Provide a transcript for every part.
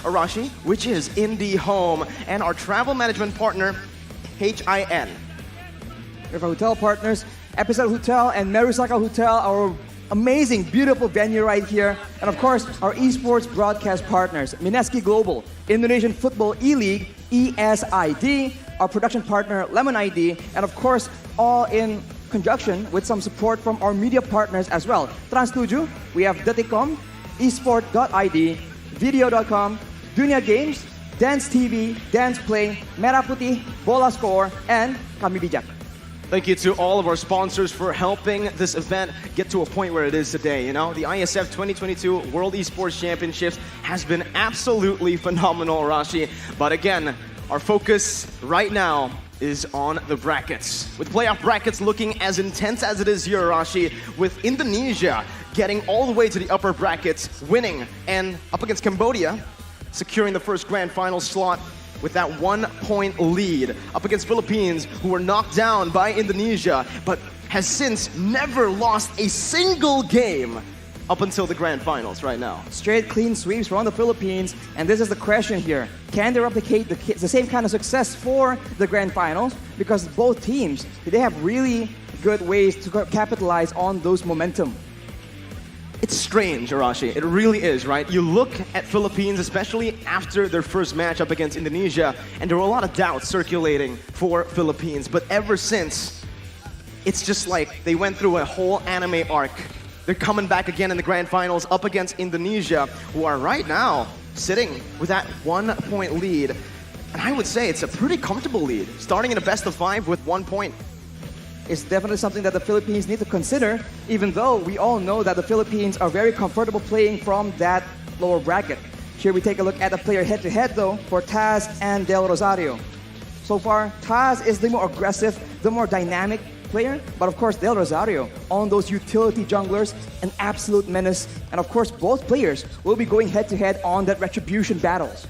Arashi, which is IndyHome, and our travel management partner, HIN. With our hotel partners, Episode Hotel and Merusaka Hotel, our amazing, beautiful venue right here. And of course, our esports broadcast partners, Mineski Global, Indonesian Football E-League, ESID, our production partner, Lemon ID, and of course, all in conjunction with some support from our media partners as well. Trans7, we have Detikcom, esport.id, video.com, Dunia Games, Dance TV, Dance Play, Merah Putih, Bola Score, and Kami Bijak. Thank you to all of our sponsors for helping this event get to a point where it is today. You know, the Iesf 2022 World Esports Championships has been absolutely phenomenal, Arashi. But again, our focus right now is on the brackets. With playoff brackets looking as intense as it is here, Arashi, with Indonesia getting all the way to the upper brackets, winning, and up against Cambodia, securing the first grand final slot with that 1-point lead, up against Philippines, who were knocked down by Indonesia, but has since never lost a single game up until the grand finals right now. Straight clean sweeps from the Philippines, and this is the question here. Can they replicate the same kind of success for the grand finals? Because both teams, they have really good ways to capitalize on those momentum. It's strange, Arashi. It really is, right? You look at Philippines, especially after their first match up against Indonesia, and there were a lot of doubts circulating for Philippines. But ever since, it's just like they went through a whole anime arc. They're coming back again in the grand finals up against Indonesia, who are right now sitting with that 1-point lead. And I would say it's a pretty comfortable lead, starting in a best of 5 with 1 point. It's definitely something that the Philippines need to consider, even though we all know that the Philippines are very comfortable playing from that lower bracket. Here we take a look at the player head-to-head though for Taz and Del Rosario. So far, Taz is the more aggressive, the more dynamic player, but of course Del Rosario on those utility junglers, an absolute menace, and of course both players will be going head-to-head on that retribution battles.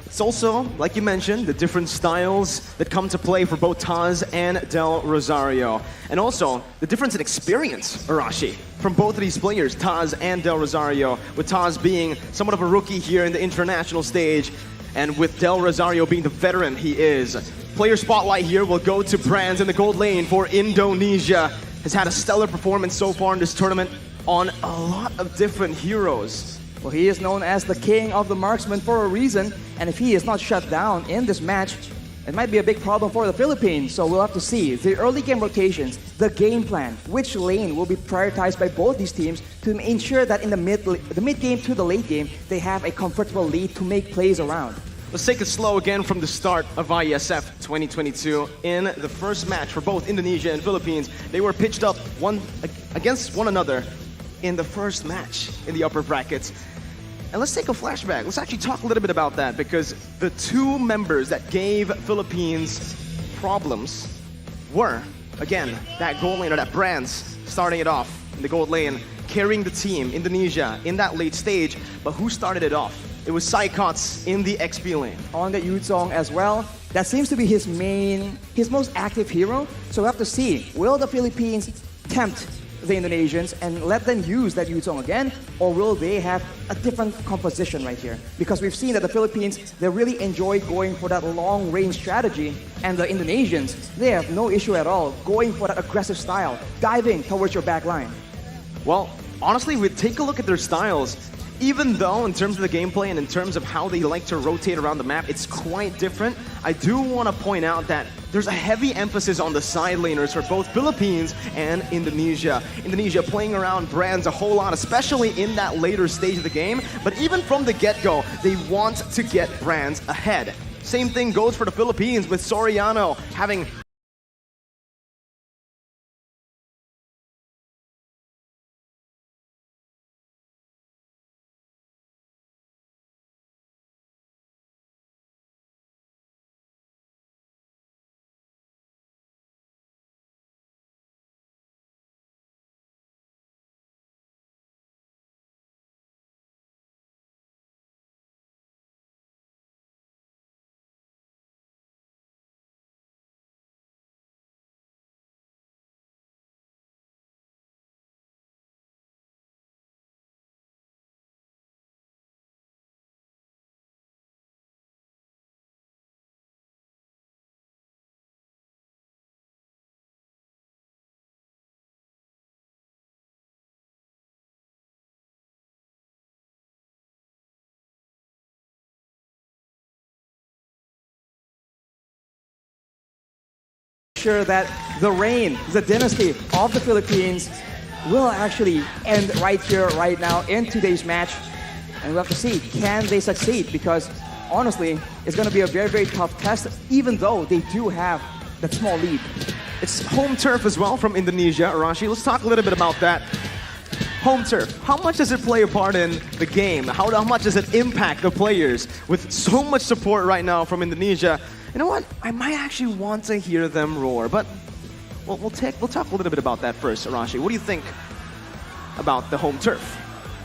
It's also, like you mentioned, the different styles that come to play for both Taz and Del Rosario. And also, the difference in experience, Arashi, from both of these players, Taz and Del Rosario, with Taz being somewhat of a rookie here in the international stage, and with Del Rosario being the veteran he is. Player spotlight here will go to Brands in the gold lane for Indonesia. Has had a stellar performance so far in this tournament on a lot of different heroes. Well, he is known as the king of the marksman for a reason, and if he is not shut down in this match, it might be a big problem for the Philippines. So we'll have to see the early game rotations, the game plan, which lane will be prioritized by both these teams to ensure that in the mid game to the late game, they have a comfortable lead to make plays around. Let's take it slow again from the start of Iesf 2022. In the first match for both Indonesia and Philippines, they were pitched up against one another in the first match in the upper brackets. And let's take a flashback. Let's actually talk a little bit about that, because the two members that gave Philippines problems were, again, that gold lane, or that Brands, starting it off in the gold lane, carrying the team, Indonesia, in that late stage. But who started it off? It was Saikots in the XP lane. On the Yuzong as well. That seems to be his most active hero. So we have to see, will the Philippines tempt the Indonesians and let them use that Yuzong again, or will they have a different composition right here? Because we've seen that the Philippines, they really enjoy going for that long-range strategy, and the Indonesians, they have no issue at all going for that aggressive style, diving towards your back line. Well, honestly, we take a look at their styles. Even though in terms of the gameplay and in terms of how they like to rotate around the map, it's quite different, I do want to point out that there's a heavy emphasis on the side laners for both Philippines and Indonesia. Indonesia playing around Brands a whole lot, especially in that later stage of the game. But even from the get-go, they want to get Brands ahead. Same thing goes for the Philippines, with Soriano having sure that the reign, the dynasty of the Philippines will actually end right here, right now, in today's match. And we'll have to see, can they succeed? Because honestly, it's going to be a very, very tough test, even though they do have that small lead. It's home turf as well from Indonesia, Arashi. Let's talk a little bit about that. Home turf, how much does it play a part in the game? How much does it impact the players? With so much support right now from Indonesia, you know what? I might actually want to hear them roar, but we'll talk a little bit about that first, Arashi. What do you think about the home turf?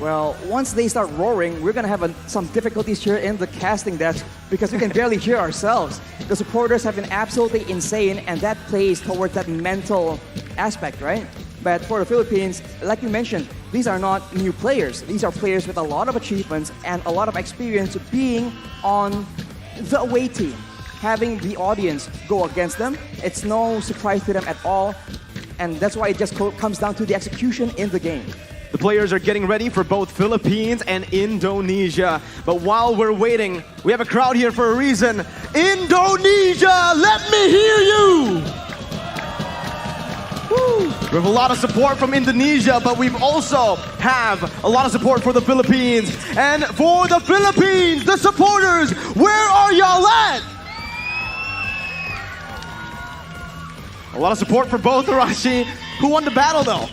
Well, once they start roaring, we're going to have some difficulties here in the casting desk because we can barely hear ourselves. The supporters have been absolutely insane, and that plays towards that mental aspect, right? But for the Philippines, like you mentioned, these are not new players. These are players with a lot of achievements and a lot of experience being on the away team. Having the audience go against them, it's no surprise to them at all. And that's why it just comes down to the execution in the game. The players are getting ready for both Philippines and Indonesia. But while we're waiting, we have a crowd here for a reason. Indonesia, let me hear you! Woo. We have a lot of support from Indonesia, but we've also have a lot of support for the Philippines. And for the Philippines, the supporters, where are y'all at? A lot of support for both, Arashi. Who won the battle though?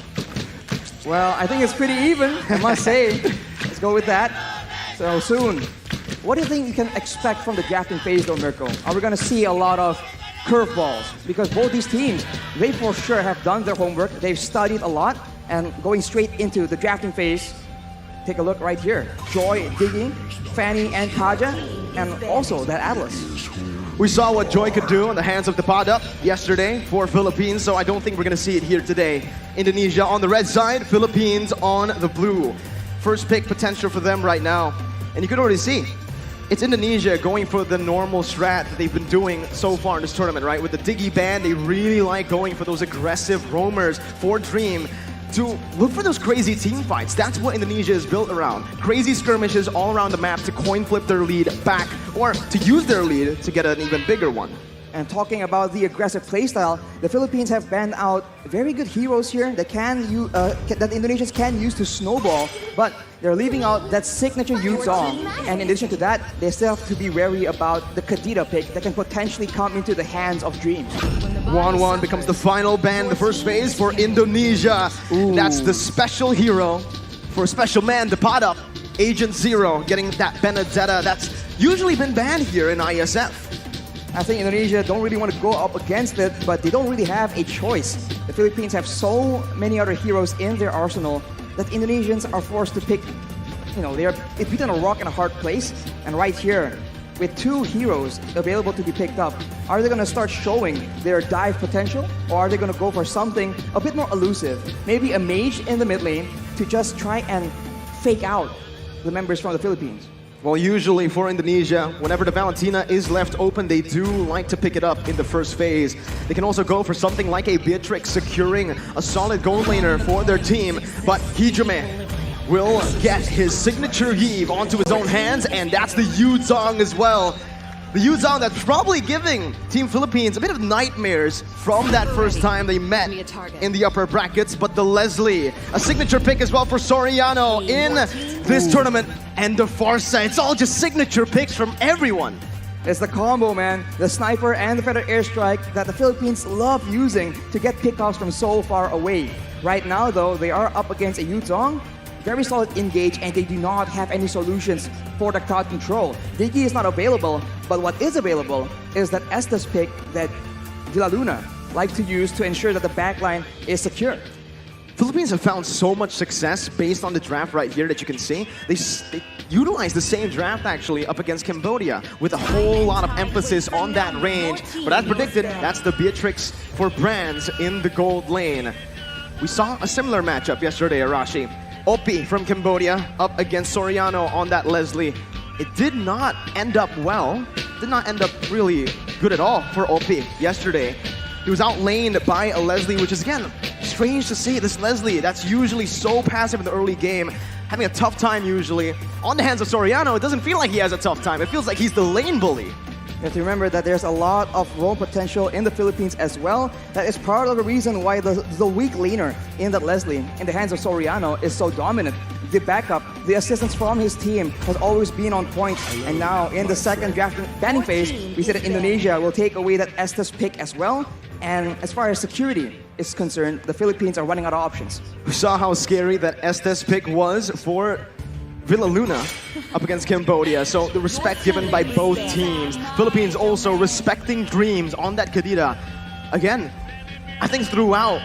Well, I think it's pretty even, I must say. Let's go with that. So soon, what do you think you can expect from the drafting phase though, Mirko? Are we going to see a lot of curveballs? Because both these teams, they for sure have done their homework. They've studied a lot, and going straight into the drafting phase, take a look right here. Joy digging, Fanny and Kaja, and also that Atlas. We saw what Joy could do in the hands of the Padap yesterday for Philippines, so I don't think we're going to see it here today. Indonesia on the red side, Philippines on the blue. First pick potential for them right now. And you can already see, it's Indonesia going for the normal strat that they've been doing so far in this tournament, right? With the Diggy Band, they really like going for those aggressive roamers for Dream to look for those crazy team fights. That's what Indonesia is built around. Crazy skirmishes all around the map to coin flip their lead back, or to use their lead to get an even bigger one. And talking about the aggressive playstyle, the Philippines have banned out very good heroes here that that Indonesians can use to snowball, but they're leaving out that signature Yu-Zong. And in addition to that, they still have to be wary about the Kadita pick that can potentially come into the hands of Dreams. 1-1 becomes the final ban, the first phase for Indonesia. That's the special hero for special man, the Padap, Agent Zero, getting that Benedetta that's usually been banned here in Iesf. I think Indonesia don't really want to go up against it, but they don't really have a choice. The Philippines have so many other heroes in their arsenal that Indonesians are forced to pick, it's between a rock and a hard place. And right here, with two heroes available to be picked up, are they going to start showing their dive potential, or are they going to go for something a bit more elusive? Maybe a mage in the mid lane to just try and fake out the members from the Philippines. Well, usually for Indonesia, whenever the Valentina is left open, they do like to pick it up in the first phase. They can also go for something like a Beatrix, securing a solid gold laner for their team. But Hijime will get his signature heave onto his own hands, and that's the Yu-Zong as well. The Yu-Zong that's probably giving Team Philippines a bit of nightmares from that first time they met in the upper brackets. But the Leslie, a signature pick as well for Soriano in this tournament. And the Farsa, it's all just signature picks from everyone. It's the combo, man. The sniper and the feather airstrike that the Philippines love using to get pickoffs from so far away. Right now, though, they are up against a Yu-Zong. Very solid engage, and they do not have any solutions for the crowd control. Diggy is not available, but what is available is that Estes pick that De La Luna like to use to ensure that the backline is secure. Philippines have found so much success based on the draft right here that you can see. They utilize the same draft actually up against Cambodia with a whole lot of emphasis on that range. But as predicted, that's the Beatrix for Brands in the gold lane. We saw a similar matchup yesterday, Arashi. Opi from Cambodia up against Soriano on that Leslie. It did not end up well. Did not end up really good at all for Opi yesterday. He was outlaned by a Leslie, which is, again, strange to see. This Leslie, that's usually so passive in the early game, having a tough time usually. On the hands of Soriano, it doesn't feel like he has a tough time. It feels like he's the lane bully. You have to remember that there's a lot of role potential in the Philippines as well. That is part of the reason why the weak laner in that Leslie, in the hands of Soriano, is so dominant. The backup, the assistance from his team has always been on point. And now in the second draft banning phase, we see that Indonesia will take away that Estes pick as well. And as far as security is concerned, the Philippines are running out of options. We saw how scary that Estes pick was for Villa Luna up against Cambodia. So the respect given by both teams. Philippines also respecting Dreams on that Khedira. Again, I think throughout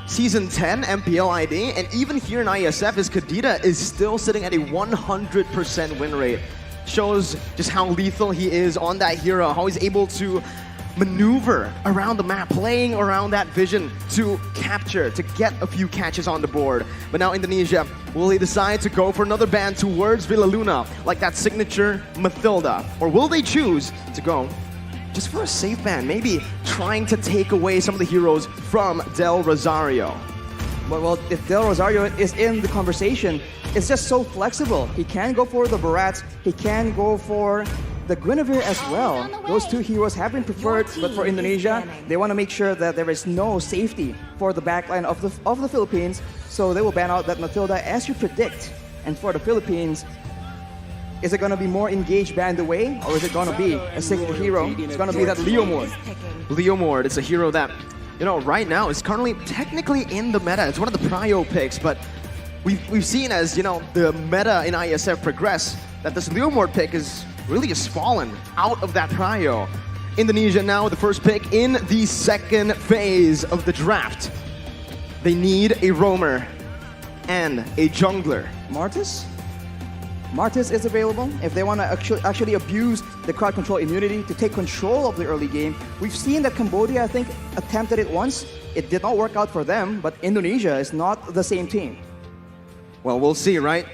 Season 10 MPL ID, and even here in Iesf, his Khedira is still sitting at a 100% win rate. Shows just how lethal he is on that hero, how he's able to maneuver around the map, playing around that vision to capture, to get a few catches on the board. But now Indonesia, will they decide to go for another ban towards Villa Luna, like that signature Mathilda? Or will they choose to go just for a safe ban, maybe trying to take away some of the heroes from Del Rosario? Well, if Del Rosario is in the conversation, it's just so flexible. He can go for the Barats, he can go for the Guinevere as well. Those two heroes have been preferred, but for Indonesia, they want to make sure that there is no safety for the backline of the Philippines, so they will ban out that Mathilda as you predict. And for the Philippines, is it going to be more engaged banned away, or is it going to be a signature hero? It's going to be that Leomord. Leomord, it's a hero that, you know, right now is currently technically in the meta. It's one of the prio picks, but we've seen as, you know, the meta in Iesf progress, that this Leomord pick is really just fallen out of that prio. Indonesia now with the first pick in the second phase of the draft. They need a roamer and a jungler. Martis? Martis is available if they want to actually abuse the crowd control immunity to take control of the early game. We've seen that Cambodia, I think, attempted it once. It did not work out for them, but Indonesia is not the same team. Well, we'll see, right?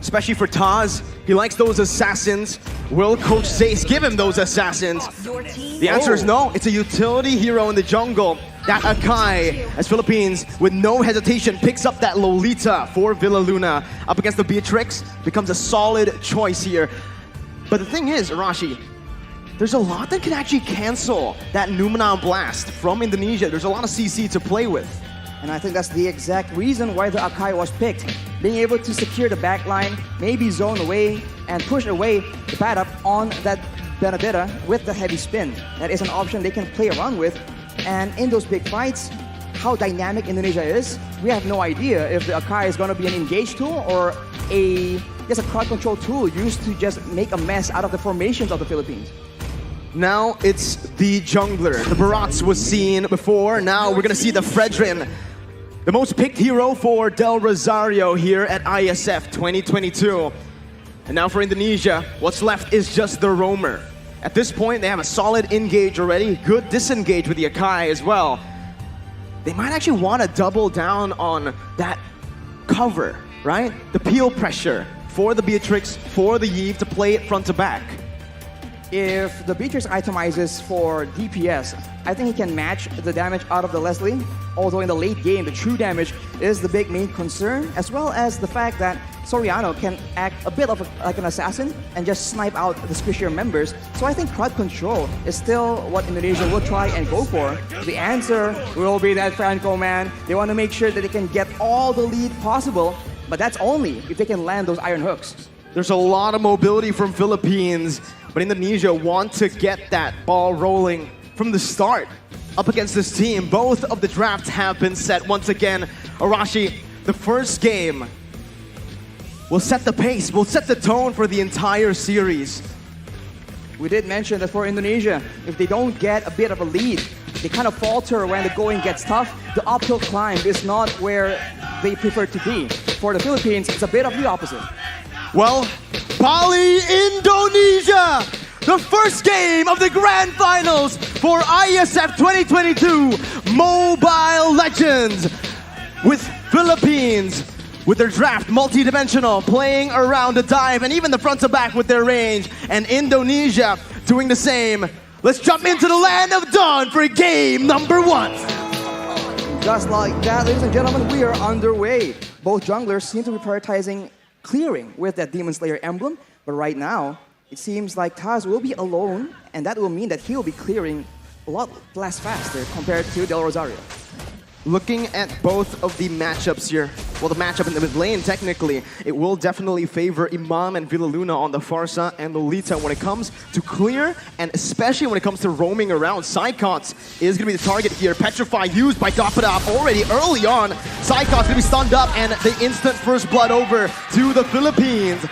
Especially for Taz, he likes those assassins. Will Coach Zace give him those assassins? The answer is no. It's a utility hero in the jungle. That Akai, as Philippines, with no hesitation, picks up that Lolita for Villa Luna. Up against the Beatrix, becomes a solid choice here. But the thing is, Arashi, there's a lot that can actually cancel that Numenor Blast from Indonesia. There's a lot of CC to play with. And I think that's the exact reason why the Akai was picked. Being able to secure the backline, maybe zone away, and push away the pad up on that Benedetta with the heavy spin. That is an option they can play around with. And in those big fights, how dynamic Indonesia is, we have no idea if the Akai is going to be an engage tool or just a crowd control tool used to just make a mess out of the formations of the Philippines. Now it's the jungler. The Barats was seen before. Now we're going to see the Fredrin, the most picked hero for Del Rosario here at Iesf 2022. And now for Indonesia, what's left is just the roamer. At this point, they have a solid engage already, good disengage with the Akai as well. They might actually want to double down on that cover, right? The peel pressure for the Beatrix, for the Iesf to play it front to back. If the Beatrix itemizes for DPS, I think he can match the damage out of the Leslie. Although in the late game, the true damage is the big main concern, as well as the fact that Soriano can act a bit of like an assassin and just snipe out the squishier members. So I think crowd control is still what Indonesia will try and go for. The answer will be that Franco man. They want to make sure that they can get all the lead possible, but that's only if they can land those iron hooks. There's a lot of mobility from Philippines, but Indonesia want to get that ball rolling from the start. Up against this team, both of the drafts have been set. Once again, Arashi, the first game will set the pace, will set the tone for the entire series. We did mention that for Indonesia, if they don't get a bit of a lead, they kind of falter when the going gets tough. The uphill climb is not where they prefer to be. For the Philippines, it's a bit of the opposite. Well, Bali, Indonesia! The first game of the Grand Finals for Iesf 2022 Mobile Legends, with Philippines with their draft multi-dimensional, playing around the dive and even the front to back with their range, and Indonesia doing the same. Let's jump into the land of dawn for game number 1. Just like that, ladies and gentlemen, we are underway. Both junglers seem to be prioritizing clearing with that Demon Slayer emblem, but right now, it seems like Taz will be alone, and that will mean that he will be clearing a lot less faster compared to Del Rosario. Looking at both of the matchups here, well, the matchup in the mid lane, technically, it will definitely favor Imam and Villaluna on the Farsa and Lolita when it comes to clear, and especially when it comes to roaming around. Psychots is going to be the target here. Petrify used by Dapadap already early on. Psychots going to be stunned up, and the instant first blood over to the Philippines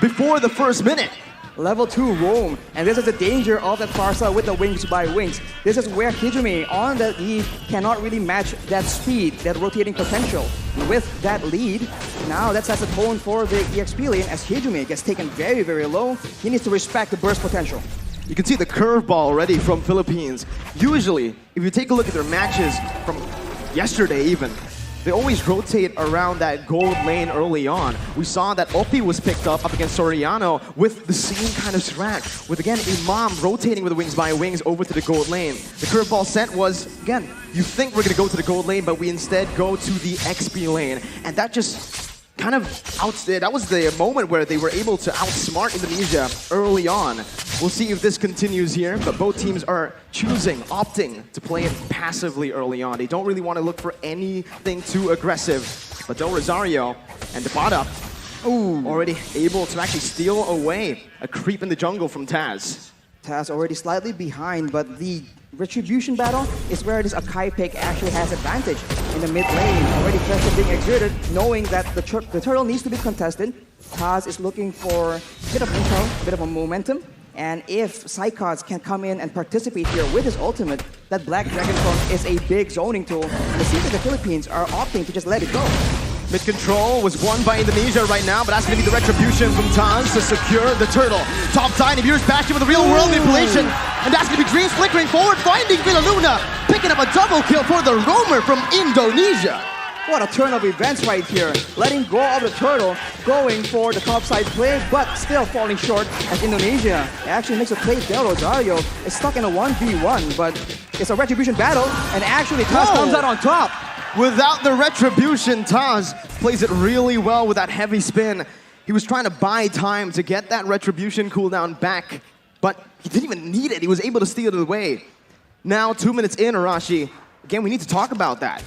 before the first minute. Level 2 roam, and this is the danger of that Farsa with the wings by wings. This is where Hijime on the lead cannot really match that speed, that rotating potential. With that lead, now that sets the tone for the EXP lane as Hijime gets taken very, very low. He needs to respect the burst potential. You can see the curveball already from Philippines. Usually, if you take a look at their matches from yesterday even, they always rotate around that gold lane early on. We saw that Oppi was picked up against Soriano with the same kind of strat, with again Imam rotating with the wings by wings over to the gold lane. The curveball set was, again, you think we're going to go to the gold lane, but we instead go to the XP lane. And that just kind of that was the moment where they were able to outsmart Indonesia early on. We'll see if this continues here, but both teams are opting to play it passively early on. They don't really want to look for anything too aggressive. But Del Rosario and Depata already able to actually steal away a creep in the jungle from Taz. Taz already slightly behind, but the retribution battle is where this Akai pick actually has advantage in the mid lane. Already pressure being exerted, knowing that the turtle needs to be contested. Taz is looking for a bit of intel, a bit of a momentum. And if Psychots can come in and participate here with his ultimate, that Black Dragon Clone is a big zoning tool. And it seems like the Philippines are opting to just let it go. Mid control was won by Indonesia right now, but that's going to be the retribution from Taz to secure the turtle. Top side, and here's Bastion with a real world manipulation, and that's going to be Dreams flickering forward, finding Villaluna, picking up a double kill for the roamer from Indonesia. What a turn of events right here. Letting go of the turtle, going for the topside play, but still falling short as Indonesia actually makes a play. Del Rosario is stuck in a 1v1, but it's a retribution battle, and actually Taz comes out on top. Without the retribution, Taz plays it really well with that heavy spin. He was trying to buy time to get that retribution cooldown back, but he didn't even need it. He was able to steal it away. Now, 2 minutes in, Arashi, again, we need to talk about that.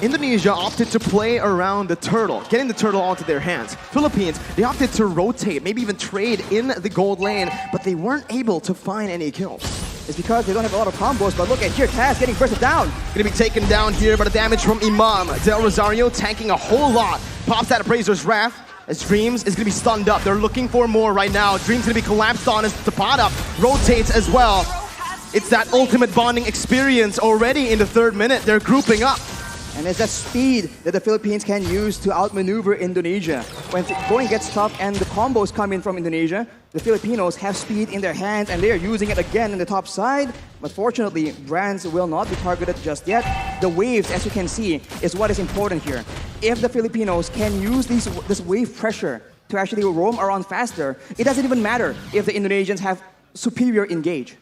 Indonesia opted to play around the turtle, getting the turtle onto their hands. Philippines, they opted to rotate, maybe even trade in the gold lane, but they weren't able to find any kills. It's because they don't have a lot of combos, but look at here, Taz getting bursted down. Gonna be taken down here by the damage from Imam. Del Rosario tanking a whole lot. Pops that Appraiser's Wrath as Dreams is gonna be stunned up. They're looking for more right now. Dreams gonna be collapsed on as Tapada rotates as well. It's that ultimate bonding experience already in the 3rd minute. They're grouping up. And it's that speed that the Philippines can use to outmaneuver Indonesia. When going gets tough and the combos come in from Indonesia, the Filipinos have speed in their hands and they are using it again in the top side. But fortunately, brands will not be targeted just yet. The waves, as you can see, is what is important here. If the Filipinos can use this wave pressure to actually roam around faster, it doesn't even matter if the Indonesians have superior engage.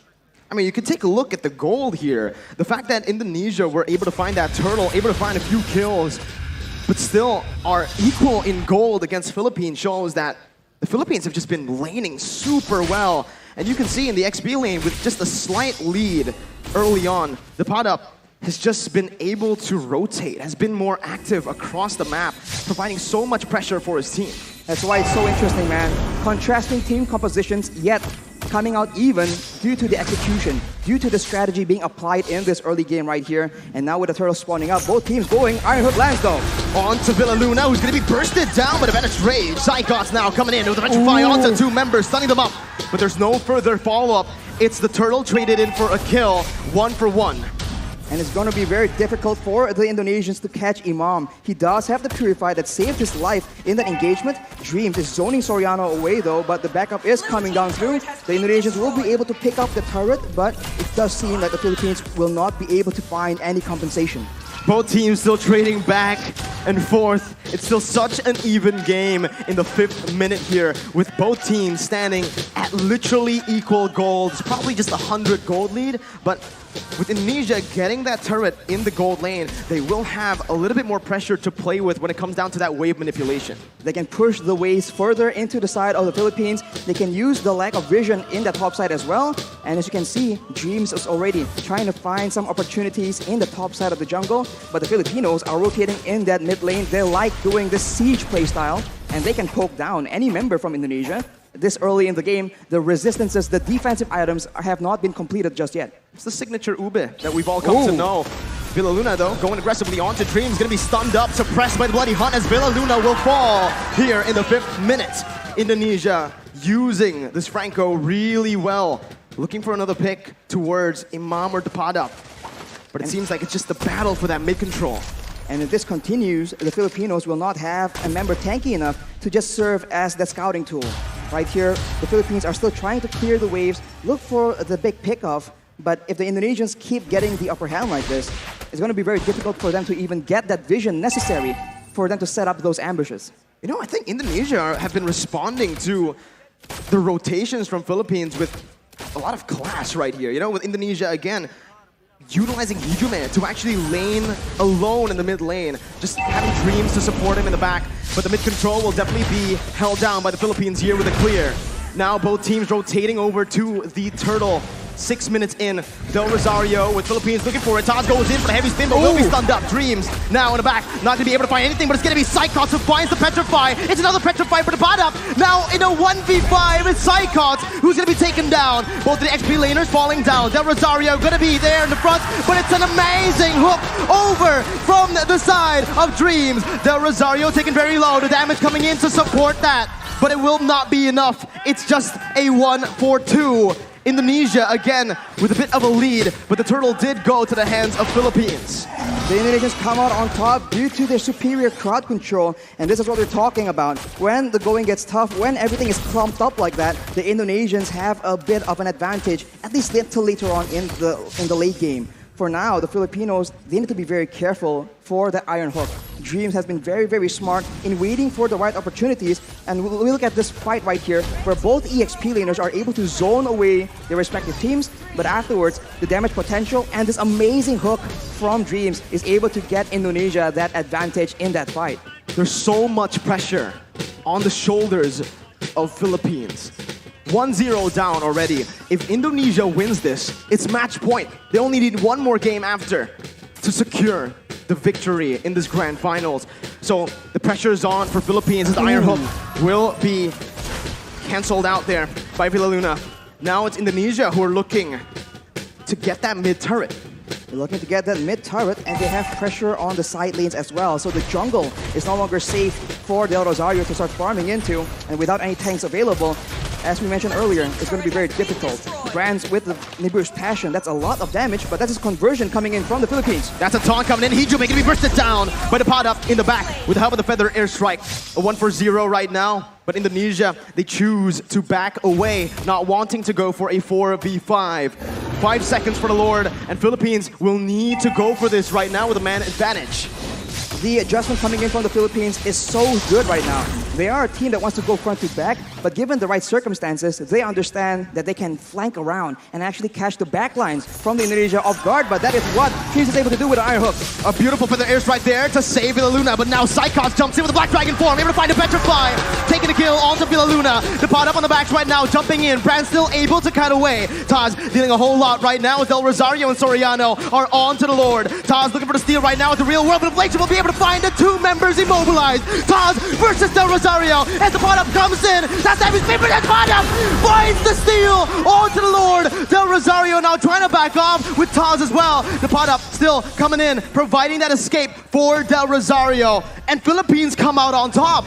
I mean, you can take a look at the gold here. The fact that Indonesia were able to find that turtle, able to find a few kills, but still are equal in gold against Philippines shows that the Philippines have just been laning super well. And you can see in the XP lane with just a slight lead early on, the Padap has just been able to rotate, has been more active across the map, providing so much pressure for his team. That's why it's so interesting, man. Contrasting team compositions, yet coming out even due to the execution, due to the strategy being applied in this early game right here. And now with the turtle spawning up, both teams going. Iron Hook lands though. On to Villaluna, who's going to be bursted down by the Venice Rage. Psychots now coming in with the Petrify onto 2 members, stunning them up. But there's no further follow-up. It's the turtle traded in for a kill, 1 for 1. And it's going to be very difficult for the Indonesians to catch Imam. He does have the Purify that saved his life in that engagement. Dreams is zoning Soriano away though, but the backup is coming down through. The Indonesians will be able to pick up the turret, but it does seem like the Philippines will not be able to find any compensation. Both teams still trading back and forth. It's still such an even game in the 5th minute here, with both teams standing at literally equal gold. It's probably just a 100 gold lead, but with Indonesia getting that turret in the gold lane, they will have a little bit more pressure to play with when it comes down to that wave manipulation. They can push the waves further into the side of the Philippines. They can use the lack of vision in that top side as well. And as you can see, Dreams is already trying to find some opportunities in the top side of the jungle. But the Filipinos are rotating in that mid lane. They like doing this siege playstyle, and they can poke down any member from Indonesia. This early in the game, the resistances, the defensive items have not been completed just yet. It's the signature Ube that we've all come to know. Villa Luna, though, going aggressively onto Dreams, going to be stunned up, suppressed by the Bloody Hunt as Villa Luna will fall here in the 5th minute. Indonesia using this Franco really well, looking for another pick towards Imam or Depada. But it seems like it's just the battle for that mid-control. And if this continues, the Filipinos will not have a member tanky enough to just serve as that scouting tool. Right here, the Philippines are still trying to clear the waves, look for the big pickoff. But if the Indonesians keep getting the upper hand like this, it's going to be very difficult for them to even get that vision necessary for them to set up those ambushes. You know, I think Indonesia have been responding to the rotations from Philippines with a lot of class right here. You know, with Indonesia, again, utilizing Hijume to actually lane alone in the mid lane, just having Dreams to support him in the back. But the mid control will definitely be held down by the Philippines here with a clear. Now both teams rotating over to the turtle. 6 minutes in, Del Rosario with Philippines looking for it. Taz goes in for the heavy spin, but will be stunned up. Dreams now in the back, not going to be able to find anything, but it's going to be Psychots who finds the Petrify. It's another Petrify for the bottom. Now in a 1v5, it's Psychots who's going to be taken down. Both the XP laners falling down. Del Rosario going to be there in the front, but it's an amazing hook over from the side of Dreams. Del Rosario taken very low, the damage coming in to support that, but it will not be enough. It's just a 1-4-2. Indonesia again with a bit of a lead, but the turtle did go to the hands of Philippines. The Indonesians come out on top due to their superior crowd control, and this is what we're talking about. When the going gets tough, when everything is clumped up like that, the Indonesians have a bit of an advantage, at least until later on in the late game. For now, the Filipinos, they need to be very careful for the Iron Hook. Dreams has been very, very smart in waiting for the right opportunities. And we look at this fight right here, where both EXP laners are able to zone away their respective teams, but afterwards, the damage potential and this amazing hook from Dreams is able to get Indonesia that advantage in that fight. There's so much pressure on the shoulders of Philippines. 1-0 down already. If Indonesia wins this, it's match point. They only need one more game after to secure the victory in this grand finals. So the pressure is on for Philippines as the Iron Hook will be cancelled out there by Villa Luna. Now it's Indonesia who are looking to get that mid turret. They're looking to get that mid turret, and they have pressure on the side lanes as well. So the jungle is no longer safe for Del Rosario to start farming into, and without any tanks available, as we mentioned earlier, it's going to be very difficult. Brands with the Nibiru's Passion, that's a lot of damage, but that's his conversion coming in from the Philippines. That's a taunt coming in. Hijume going to be bursted down by the pod up in the back with the help of the Feather Airstrike. A 1-for-0 right now, but Indonesia, they choose to back away, not wanting to go for a 4v5. 5 seconds for the Lord, and Philippines will need to go for this right now with a man advantage. The adjustment coming in from the Philippines is so good right now. They are a team that wants to go front to back, but given the right circumstances, they understand that they can flank around and actually catch the backlines from the Indonesia off guard, but that is what Teams is able to do with the Iron Hook. A beautiful feather airstrike there to save Villa Luna, but now Psychots jumps in with the Black Dragon form, able to find a Petrify, taking a kill onto Villa Luna. The pot up on the backs right now, jumping in. Brand still able to cut away. Taz dealing a whole lot right now as Del Rosario and Soriano are on to the Lord. Taz looking for the steal right now at the real world, but Inflation will be able to find the two members immobilized. Taz versus Del Rosario as the pot up comes in. That's Abby's favorite, that pot up finds the steal onto the Lord. Del Rosario now trying to back off with Taz as well. The pot up still coming in, providing that escape for Del Rosario. And Philippines come out on top.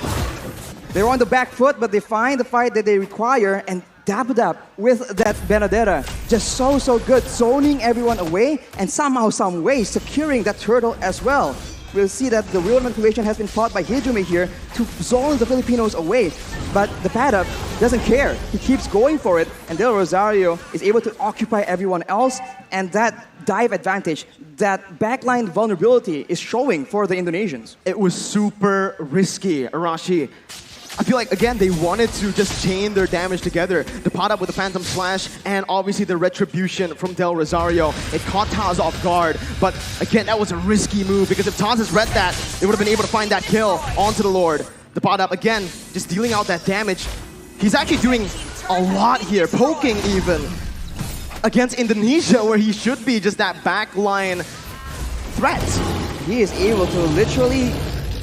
They're on the back foot, but they find the fight that they require and dab it up with that Benedetta. Just so good, zoning everyone away and somehow, some way, securing that turtle as well. We'll see that the real manipulation has been fought by Hijume here to zone the Filipinos away. But the Paddock doesn't care. He keeps going for it, and Del Rosario is able to occupy everyone else, and that dive advantage, that backline vulnerability is showing for the Indonesians. It was super risky, Arashi. I feel like, again, they wanted to just chain their damage together. The pot up with the Phantom Slash and obviously the Retribution from Del Rosario. It caught Taz off guard, but again, that was a risky move because if Taz has read that, they would have been able to find that kill onto the Lord. The pot up, again, just dealing out that damage. He's actually doing a lot here, poking even against Indonesia, where he should be just that backline threat. He is able to literally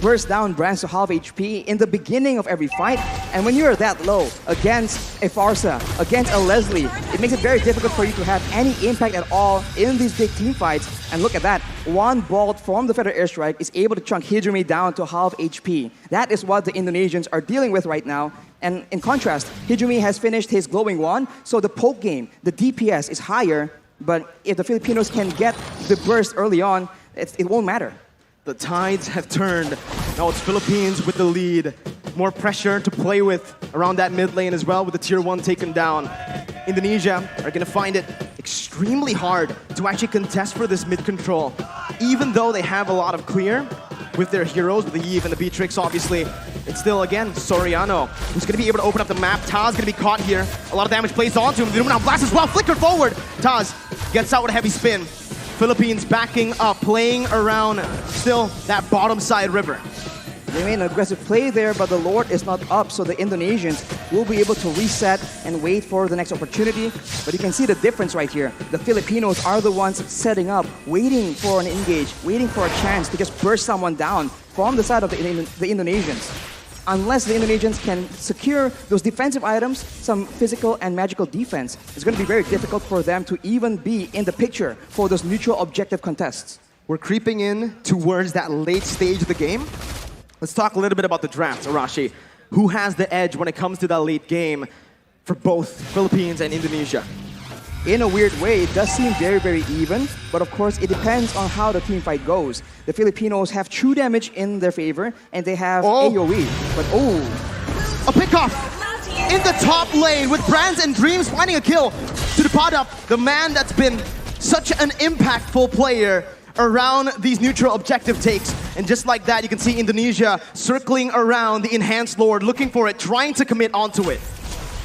burst down brands to half HP in the beginning of every fight. And when you're that low against a Farsa, against a Leslie, it makes it very difficult for you to have any impact at all in these big team fights. And look at that. One bolt from the Feather Airstrike is able to chunk Hijumi down to half HP. That is what the Indonesians are dealing with right now. And in contrast, Hijumi has finished his glowing wand, so the poke game, the DPS is higher, but if the Filipinos can get the burst early on, it won't matter. The tides have turned. Now it's Philippines with the lead. More pressure to play with around that mid lane as well with the tier 1 taken down. Indonesia are going to find it extremely hard to actually contest for this mid control. Even though they have a lot of clear with their heroes, with the Iesf and the Beatrix, obviously, it's still, again, Soriano, who's going to be able to open up the map. Taz going to be caught here. A lot of damage placed onto him. The Illuminati Blast as well, flickered forward. Taz gets out with a heavy spin. Philippines backing up, playing around still that bottom side river. They made an aggressive play there, but the Lord is not up, so the Indonesians will be able to reset and wait for the next opportunity. But you can see the difference right here. The Filipinos are the ones setting up, waiting for an engage, waiting for a chance to just burst someone down from the side of the Indonesians. Unless the Indonesians can secure those defensive items, some physical and magical defense, it's going to be very difficult for them to even be in the picture for those neutral objective contests. We're creeping in towards that late stage of the game. Let's talk a little bit about the draft, Arashi. Who has the edge when it comes to that late game for both Philippines and Indonesia? In a weird way, it does seem very, very even, but of course, it depends on how the team fight goes. The Filipinos have true damage in their favor, and they have AoE, but a pickoff in the top lane with Brands and Dreams finding a kill to the pot up, the man that's been such an impactful player around these neutral objective takes. And just like that, you can see Indonesia circling around the Enhanced Lord, looking for it, trying to commit onto it.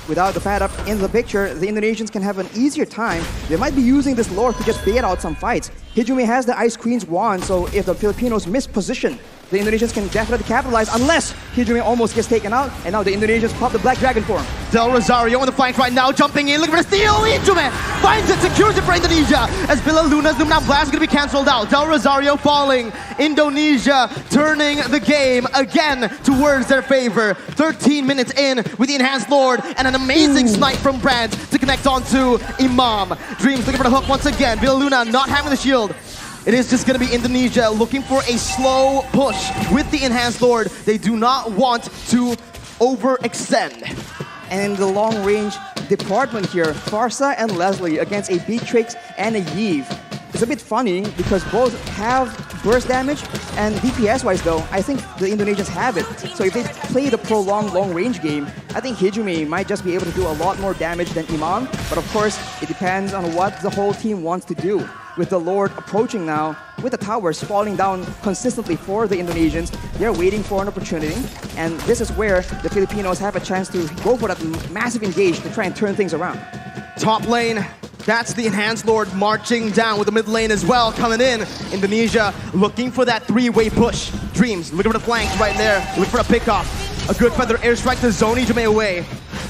Without the pad up in the picture, the Indonesians can have an easier time. They might be using this Lord to just bait out some fights. Hijumi has the Ice Queen's wand, so if the Filipinos miss position, the Indonesians can definitely capitalize unless Hijumi almost gets taken out, and now the Indonesians pop the Black Dragon form. Del Rosario on the flank right now, jumping in, looking for the steal. Hijumi finds it, secures it for Indonesia as Villa Luna's Lumina Blast is going to be cancelled out. Del Rosario falling. Indonesia turning the game again towards their favor. 13 minutes in with the Enhanced Lord and an amazing snipe from Brand to connect onto Imam. Dreams looking for the hook once again. Villa Luna not having the shield. It is just going to be Indonesia looking for a slow push with the Enhanced Lord. They do not want to overextend. And in the long-range department here, Farsa and Leslie against a Beatrix and a Iesf. It's a bit funny because both have burst damage, and DPS-wise though, I think the Indonesians have it. So if they play the prolonged long-range game, I think Hijumi might just be able to do a lot more damage than Imam. But of course, it depends on what the whole team wants to do. With the Lord approaching now, with the towers falling down consistently for the Indonesians, they're waiting for an opportunity. And this is where the Filipinos have a chance to go for that massive engage to try and turn things around. Top lane, that's the Enhanced Lord marching down with the mid lane as well coming in. Indonesia looking for that three-way push. Dreams looking for the flanks right there, looking for a pickoff. A good feather airstrike to zone Hijumi away,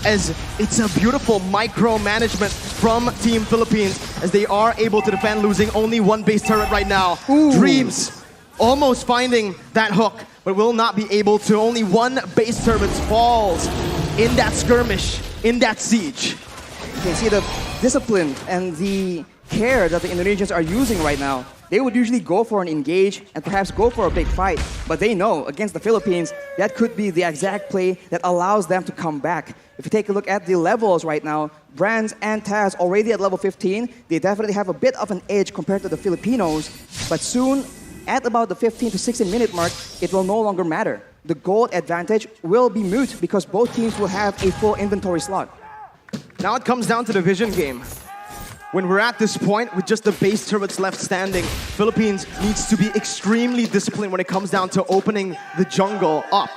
as it's a beautiful micromanagement from Team Philippines as they are able to defend, losing only one base turret right now. Dreams almost finding that hook, but will not be able to. Only one base turret falls in that skirmish, in that siege. You can see the discipline and the care that the Indonesians are using right now. They would usually go for an engage and perhaps go for a big fight, but they know against the Philippines, that could be the exact play that allows them to come back. If you take a look at the levels right now, Brands and Taz already at level 15, they definitely have a bit of an edge compared to the Filipinos, but soon, at about the 15 to 16 minute mark, it will no longer matter. The gold advantage will be moot because both teams will have a full inventory slot. Now it comes down to the vision game. When we're at this point with just the base turrets left standing, Philippines needs to be extremely disciplined when it comes down to opening the jungle up.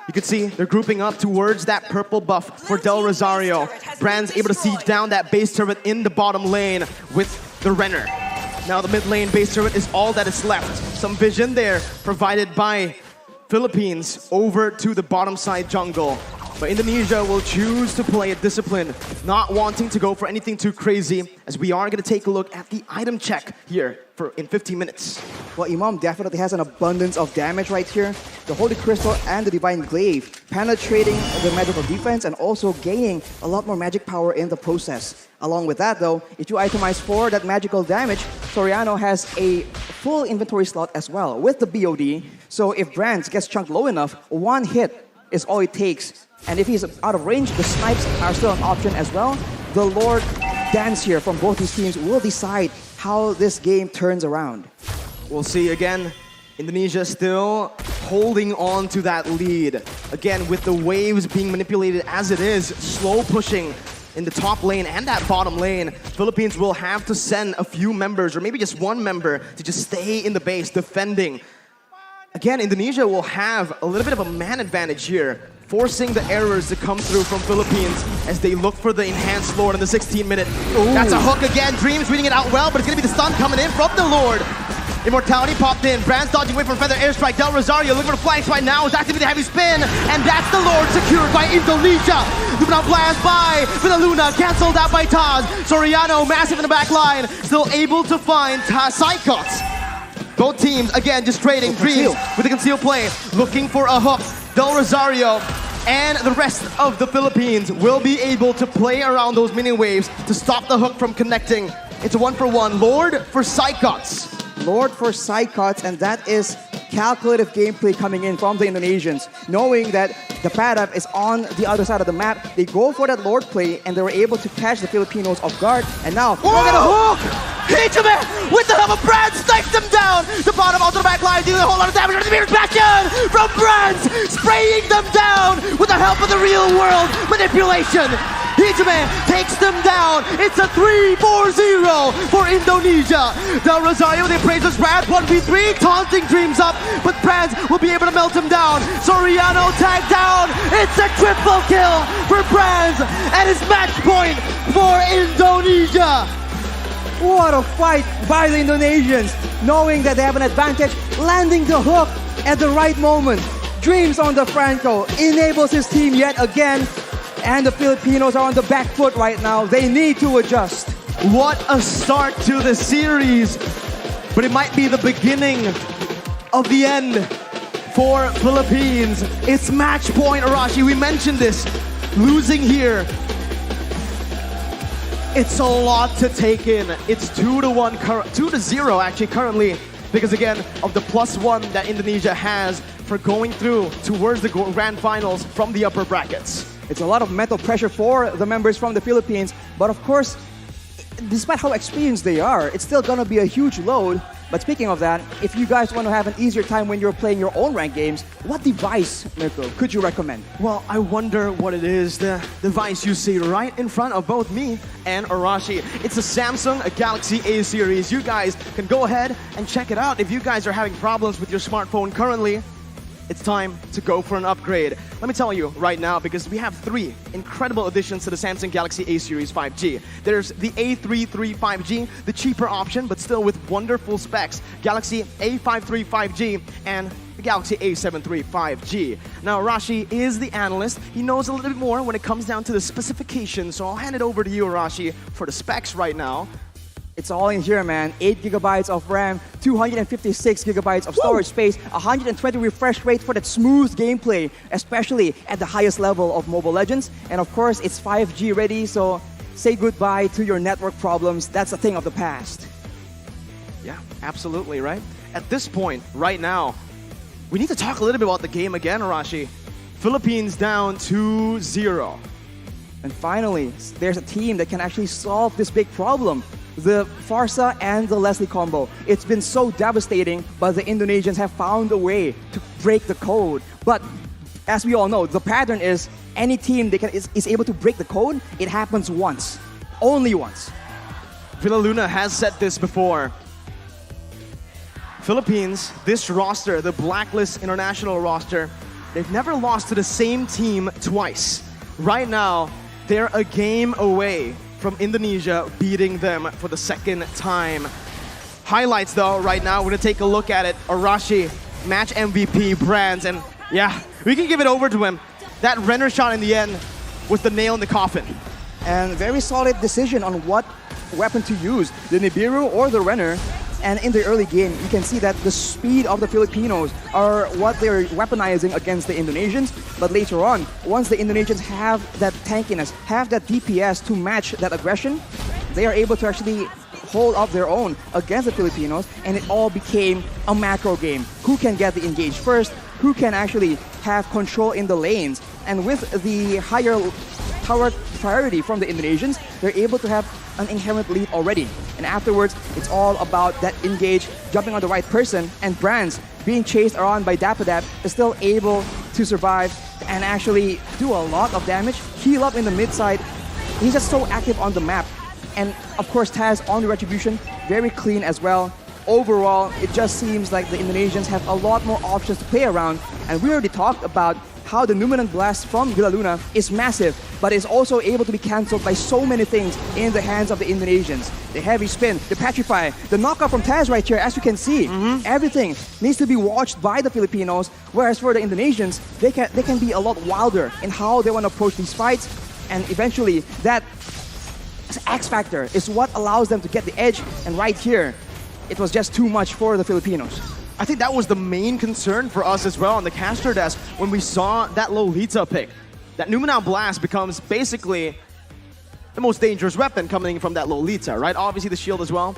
You can see they're grouping up towards that purple buff for Del Rosario. Brand's able to siege down that base turret in the bottom lane with the Renner. Now the mid lane base turret is all that is left. Some vision there provided by Philippines over to the bottom side jungle. But Indonesia will choose to play it disciplined, not wanting to go for anything too crazy, as we are going to take a look at the item check here in 15 minutes. Well, Imam definitely has an abundance of damage right here. The Holy Crystal and the Divine Glaive penetrating the magical defense and also gaining a lot more magic power in the process. Along with that though, if you itemize for that magical damage, Soriano has a full inventory slot as well with the BOD. So if Brands gets chunked low enough, one hit is all it takes. And if he's out of range, the snipes are still an option as well. The Lord Dance here from both these teams will decide how this game turns around. We'll see again. Indonesia still holding on to that lead. Again, with the waves being manipulated as it is, slow pushing in the top lane and that bottom lane. Philippines will have to send a few members, or maybe just one member, to just stay in the base defending. Again, Indonesia will have a little bit of a man advantage here, forcing the errors to come through from Philippines as they look for the enhanced Lord in the 16-minute. That's a hook again. Dreams reading it out well, but it's going to be the stun coming in from the Lord. Immortality popped in. Brands dodging away from Feather Airstrike. Del Rosario looking for the flanks right now. Is activating the heavy spin. And that's the Lord secured by Indonesia. Luna blast by with a Luna. Cancelled out by Taz. Soriano massive in the back line. Still able to find Psychots. Both teams, again, just trading. Dreams with a concealed play. Looking for a hook. Del Rosario and the rest of the Philippines will be able to play around those mini waves to stop the hook from connecting. It's a 1-for-1. Lord for Psychots. Lord for Psychots, and that is calculative gameplay coming in from the Indonesians. Knowing that the Padap is on the other side of the map, they go for that Lord play, and they were able to catch the Filipinos off guard. And now, look at the hook! Ichibe with the help of Brands snipes them down! The bottom onto the back line, doing a whole lot of damage. The Mirror's Bastion from Brands, spraying them down with the help of the real world manipulation. Ichibe takes them down. It's a 3-4-0 for Indonesia. Del Rosario, they praise us. Brands 1v3, taunting Dreams up, but Brands will be able to melt him down. Soriano tagged down. It's a triple kill for Brands, and it's match point for Indonesia. What a fight by the Indonesians, knowing that they have an advantage, landing the hook at the right moment. Dreams on the Franco enables his team yet again, and the Filipinos are on the back foot right now. They need to adjust. What a start to the series, but it might be the beginning of the end for Philippines. It's match point, Arashi. We mentioned this. Losing here, it's a lot to take in. It's 2-1, 2-0 actually currently, because again of the +1 that Indonesia has for going through towards the grand finals from the upper brackets. It's a lot of mental pressure for the members from the Philippines, but of course, despite how experienced they are, it's still gonna be a huge load. But speaking of that, if you guys want to have an easier time when you're playing your own ranked games, what device, Mirko, could you recommend? Well, I wonder what it is, the device you see right in front of both me and Arashi. It's a Samsung Galaxy A series. You guys can go ahead and check it out. If you guys are having problems with your smartphone currently, it's time to go for an upgrade. Let me tell you right now, because we have 3 incredible additions to the Samsung Galaxy A series 5G. There's the A33 5G, the cheaper option, but still with wonderful specs. Galaxy A53 5G and the Galaxy A73 5G. Now, Arashi is the analyst. He knows a little bit more when it comes down to the specifications, so I'll hand it over to you, Arashi, for the specs right now. It's all in here, man. 8 gigabytes of RAM, 256 gigabytes of storage space, 120 refresh rate for that smooth gameplay, especially at the highest level of Mobile Legends. And of course, it's 5G ready, so say goodbye to your network problems. That's a thing of the past. Yeah, absolutely, right? At this point, right now, we need to talk a little bit about the game again, Arashi. Philippines down 2-0. And finally, there's a team that can actually solve this big problem. The Farsa and the Leslie combo. It's been so devastating, but the Indonesians have found a way to break the code. But as we all know, the pattern is any team that is able to break the code, it happens once. Only once. Villa Luna has said this before. Philippines, this roster, the Blacklist international roster, they've never lost to the same team twice. Right now, they're a game away from Indonesia beating them for the second time. Highlights though, right now, we're gonna take a look at it. Arashi, match MVP, Brands, and yeah, we can give it over to him. That Renner shot in the end was the nail in the coffin. And very solid decision on what weapon to use, the Nibiru or the Renner. And in the early game, you can see that the speed of the Filipinos are what they're weaponizing against the Indonesians. But later on, once the Indonesians have that tankiness, have that DPS to match that aggression, they are able to actually hold up their own against the Filipinos, and it all became a macro game. Who can get the engage first? Who can actually have control in the lanes? And with the higher tower priority from the Indonesians, they're able to have an inherent lead already. And afterwards, it's all about that engage, jumping on the right person, and Brands being chased around by Dapadap is still able to survive and actually do a lot of damage, heal up in the mid side. He's just so active on the map. And of course, Taz on the Retribution, very clean as well. Overall, it just seems like the Indonesians have a lot more options to play around. And we already talked about how the Numinant Blast from Villa Luna is massive, but is also able to be cancelled by so many things in the hands of the Indonesians. The heavy spin, the petrify, the knockout from Taz right here, as you can see. Everything needs to be watched by the Filipinos, whereas for the Indonesians, they can be a lot wilder in how they want to approach these fights, and eventually that X factor is what allows them to get the edge, and right here, it was just too much for the Filipinos. I think that was the main concern for us as well on the caster desk when we saw that Lolita pick. That Numenau Blast becomes basically the most dangerous weapon coming from that Lolita, right? Obviously the shield as well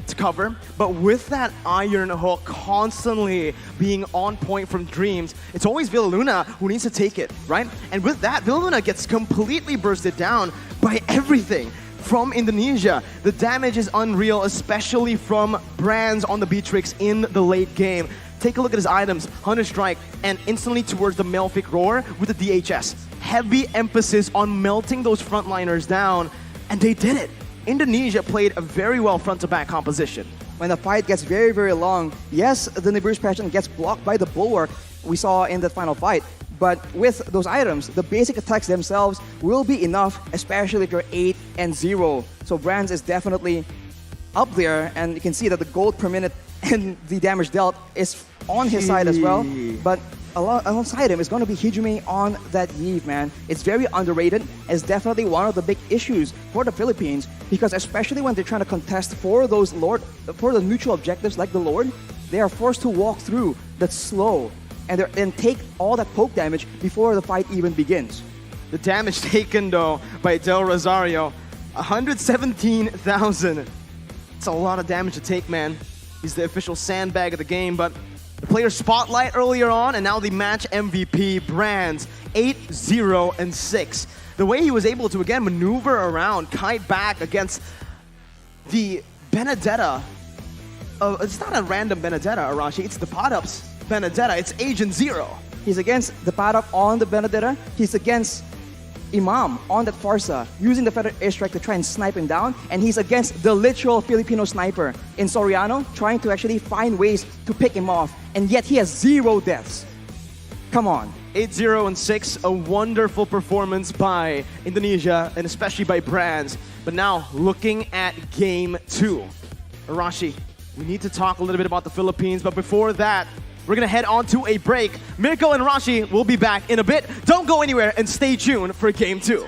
to cover, but with that Iron Hook constantly being on point from Dreams, it's always Villa Luna who needs to take it, right? And with that, Villa Luna gets completely bursted down by everything from Indonesia. The damage is unreal, especially from Brands on the Beatrix in the late game. Take a look at his items, Hunter Strike, and instantly towards the Malefic Roar with the DHS. Heavy emphasis on melting those frontliners down, and they did it. Indonesia played a very well front-to-back composition. When the fight gets very, very long, yes, the Nibiru's passion gets blocked by the Bulwark we saw in that final fight, but with those items, the basic attacks themselves will be enough, especially if you're 8 and 0. So Brands is definitely up there, and you can see that the gold per minute and the damage dealt is on his side as well. But alongside him is going to be Hijime on that Iesf, man. It's very underrated. It's definitely one of the big issues for the Philippines, because especially when they're trying to contest for those for the neutral objectives like the Lord, they are forced to walk through that slow and take all that poke damage before the fight even begins. The damage taken though by Del Rosario, 117,000. It's a lot of damage to take, man. He's the official sandbag of the game, but the player spotlight earlier on, and now the match MVP, Brands, 8-0-6. The way he was able to again maneuver around, kite back against the Benedetta. It's not a random Benedetta, Arashi. It's the Podup's Benedetta. It's Agent Zero. He's against the Padup on the Benedetta. He's against Imam on that Farsa, using the feather airstrike to try and snipe him down. And he's against the literal Filipino sniper in Soriano, trying to actually find ways to pick him off. And yet he has 0 deaths. Come on. 8-0-6, a wonderful performance by Indonesia, and especially by Brands. But now, looking at Game 2. Arashi, we need to talk a little bit about the Philippines, but before that, we're going to head on to a break. Mirko and Rashi will be back in a bit. Don't go anywhere and stay tuned for Game 2.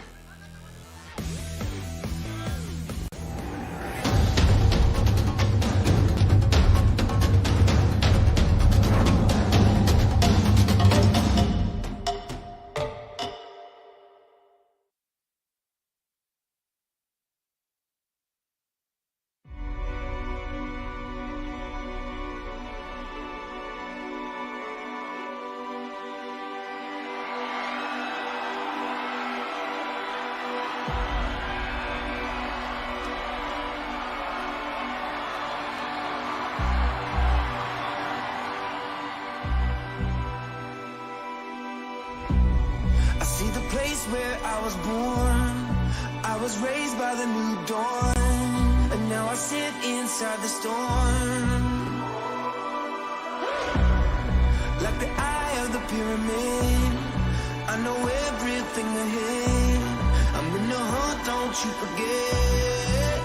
Where I was born, I was raised by the new dawn, and now I sit inside the storm, like the eye of the pyramid. I know everything ahead. I'm in the hunt, don't you forget.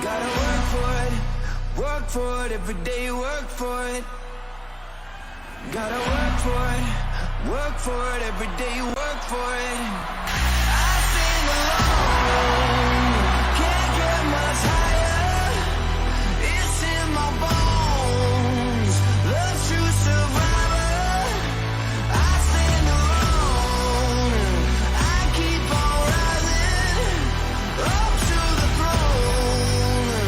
Gotta work for it, every day work for it. Gotta work for it, every day work for it. I stand alone, can't get much higher. It's in my bones, love true survivor. I stand alone, I keep on rising up to the throne.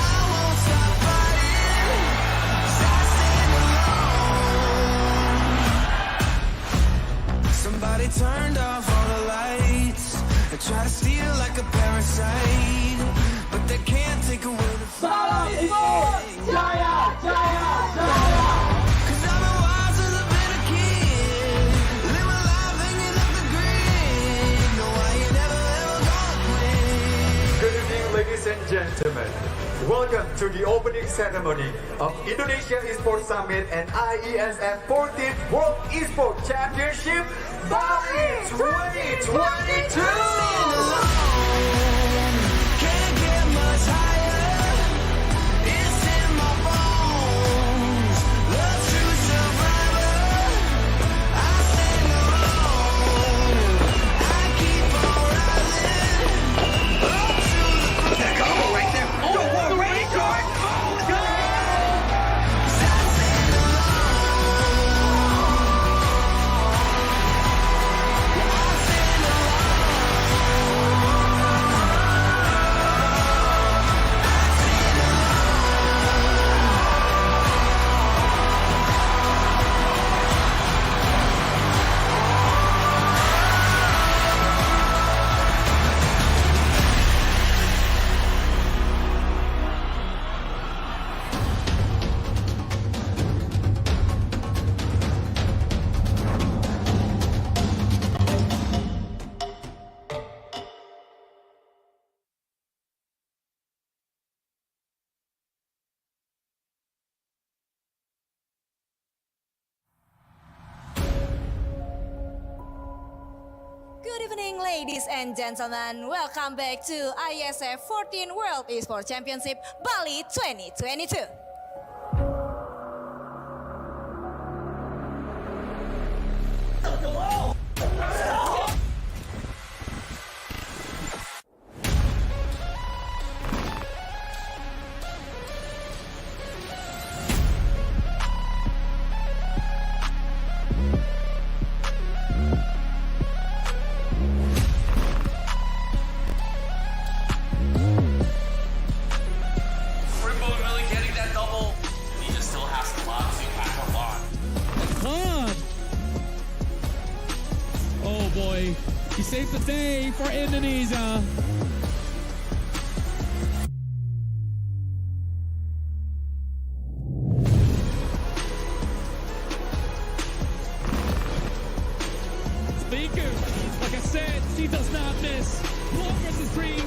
I won't stop fighting, 'cause I stand alone. Somebody turned off all the lights and try to steal like a parasite, but they can't take away the fight. 'Cause I've been wild since I've been a kid, live my life hanging up the grid. No, I ain't never ever gonna quit. Good evening, ladies and gentlemen. Welcome to the opening ceremony of Indonesia Esports Summit and IESF 14th World Esports Championship Bali 2022. Can't get much higher. It's in my bones. Love to survivor. I stand alone. I keep on rising. Up to the that combo right there. Oh, what a ready card. Good evening, ladies and gentlemen. Welcome back to IESF 14 World Esports Championship Bali 2022. Oh boy, he saved the day for Indonesia. Speaker, like I said, she does not miss. Blood versus green.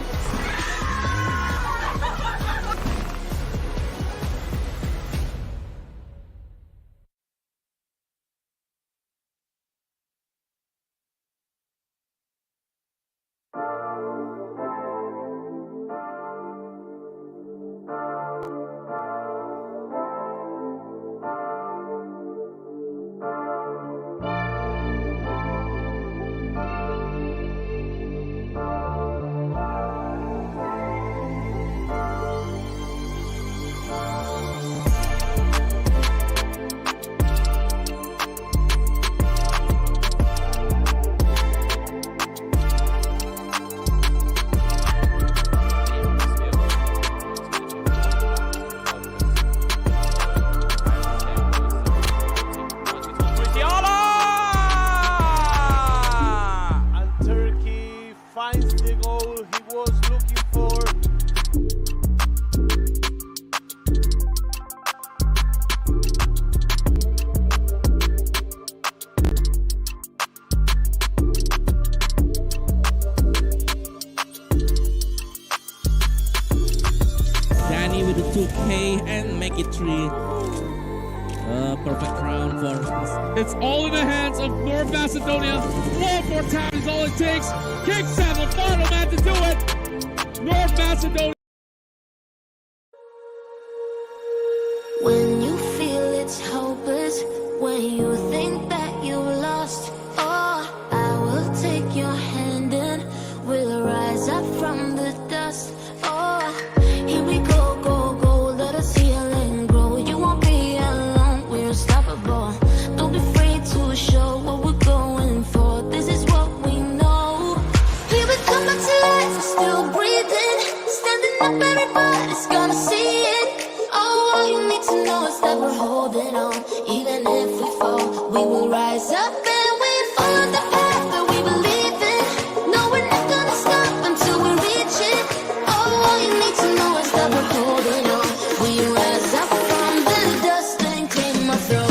Danny with the 2K and make it 3. Perfect crown for... It's all in the hands of North Macedonia. One more time is all it takes. King 7, final man to do it. North Macedonia. When you feel it's hopeless, when you think that you lost, oh, I will take your hand and we'll rise up from the dust. Oh, here we go, go, go, let us heal and grow. You won't be alone, we're unstoppable. Don't be afraid to show what we're going for. This is what we know. We will come back to life, we're still breathing. Standing up, everybody's gonna see it. Oh, all you need to know is that we're holding on. Even if we fall, we will rise up and we follow the path that we believe in. No, we're not gonna stop until we reach it. Oh, all you need to know is that we're holding on. We rise up from the dust and claim our throne.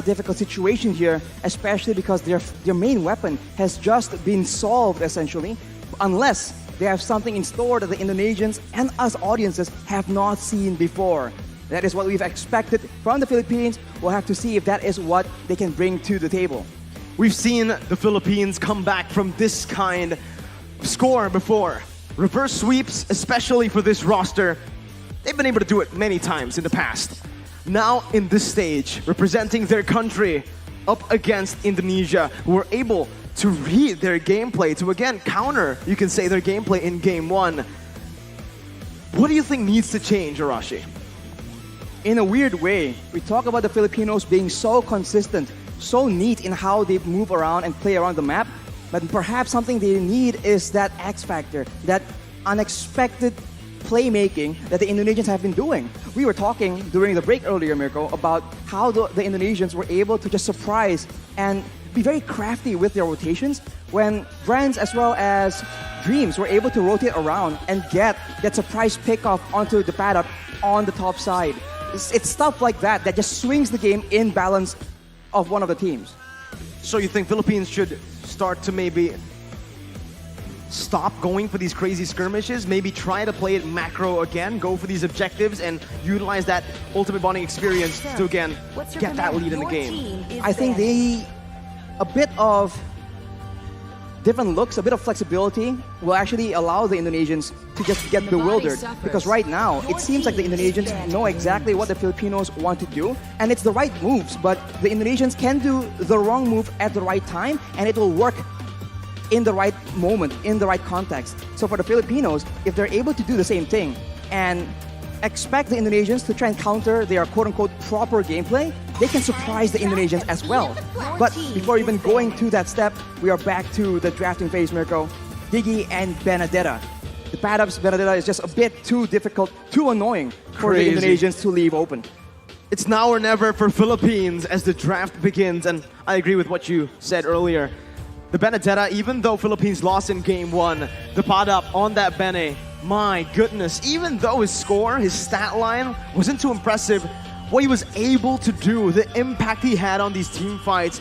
Difficult situation here, especially because their main weapon has just been solved essentially, unless they have something in store that the Indonesians and us audiences have not seen before. That is what we've expected from the Philippines. We'll have to see if that is what they can bring to the table. We've seen the Philippines come back from this kind of score before. Reverse sweeps, especially for this roster, they've been able to do it many times in the past. Now in this stage, representing their country up against Indonesia, who were able to read their gameplay, to again counter, you can say, their gameplay in game one. What do you think needs to change, Arashi? In a weird way, we talk about the Filipinos being so consistent, so neat in how they move around and play around the map, but perhaps something they need is that X factor, that unexpected playmaking that the Indonesians have been doing. We were talking during the break earlier, Mirko, about how the Indonesians were able to just surprise and be very crafty with their rotations when Brands as well as Dreams were able to rotate around and get that surprise pickoff onto the pad up on the top side. It's stuff like that that just swings the game in balance of one of the teams. So you think Philippines should start to maybe stop going for these crazy skirmishes, maybe try to play it macro again, go for these objectives and utilize that ultimate bonding experience to again get that lead in the game? I think a bit of different looks, a bit of flexibility will actually allow the Indonesians to just get bewildered, because right now it seems like the Indonesians know exactly what the Filipinos want to do and it's the right moves, but the Indonesians can do the wrong move at the right time and it will work in the right moment, in the right context. So for the Filipinos, if they're able to do the same thing and expect the Indonesians to try and counter their quote-unquote proper gameplay, they can surprise the Indonesians as well. But before even going to that step, we are back to the drafting phase, Mirko. Diggy and Benedetta. The pad-ups Benedetta is just a bit too difficult, too annoying for the Indonesians to leave open. It's now or never for Philippines as the draft begins, and I agree with what you said earlier. The Benedetta, even though Philippines lost in game one, the pad up on that Bene, my goodness, even though his score, his stat line wasn't too impressive, what he was able to do, the impact he had on these team fights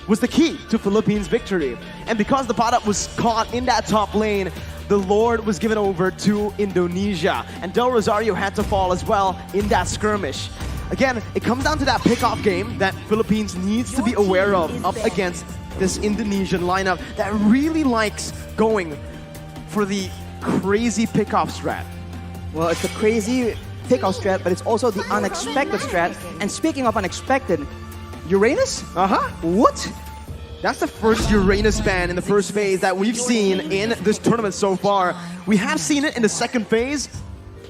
was the key to Philippines' victory. And because the pad up was caught in that top lane, the Lord was given over to Indonesia. And Del Rosario had to fall as well in that skirmish. Again, it comes down to that pick-off game that Philippines needs to be aware of up against this Indonesian lineup that really likes going for the crazy pick-off strat. Well, it's a crazy pick-off strat, but it's also the unexpected strat. And speaking of unexpected, Uranus? What? That's the first Uranus ban in the first phase that we've seen in this tournament so far. We have seen it in the second phase,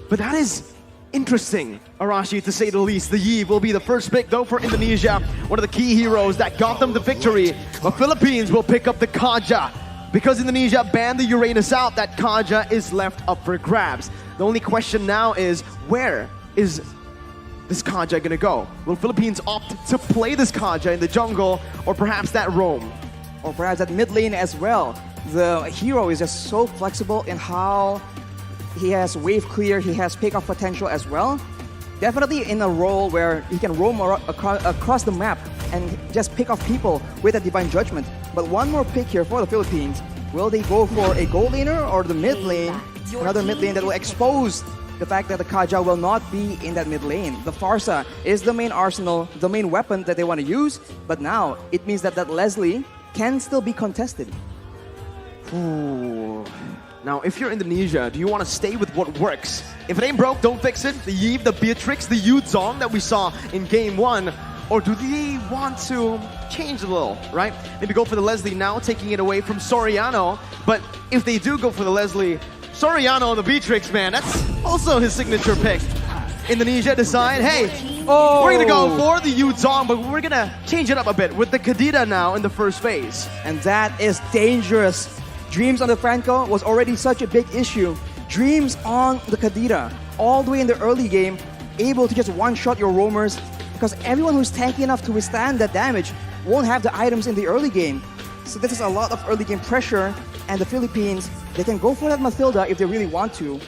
but that is interesting, Arashi, to say the least. The Iesf will be the first pick, though, for Indonesia. One of the key heroes that got them the victory. But Philippines will pick up the Kaja. Because Indonesia banned the Uranus out, that Kaja is left up for grabs. The only question now is, where is this Kaja gonna go? Will Philippines opt to play this Kaja in the jungle, or perhaps that roam? Or perhaps at mid lane as well. The hero is just so flexible in how he has wave clear, he has pick off potential as well. Definitely in a role where he can roam across the map and just pick off people with a divine judgment. But one more pick here for the Philippines. Will they go for a gold laner or the mid lane? Another mid lane that will expose the fact that the Kaja will not be in that mid lane. The Farsa is the main arsenal, the main weapon that they want to use. But now it means that Leslie can still be contested. Ooh. Now, if you're Indonesia, do you want to stay with what works? If it ain't broke, don't fix it. The Iesf, the Beatrix, the Yuzong that we saw in Game 1. Or do they want to change a little, right? Maybe go for the Leslie now, taking it away from Soriano. But if they do go for the Leslie, Soriano and the Beatrix, man, that's also his signature pick. Indonesia decide, hey, we're gonna go for the Yuzong, but we're gonna change it up a bit with the Kadita now in the first phase. And that is dangerous. Dreams on the Franco was already such a big issue. Dreams on the Kadita, all the way in the early game, able to just one-shot your roamers, because everyone who's tanky enough to withstand that damage won't have the items in the early game. So this is a lot of early game pressure, and the Philippines, they can go for that Mathilda if they really want to,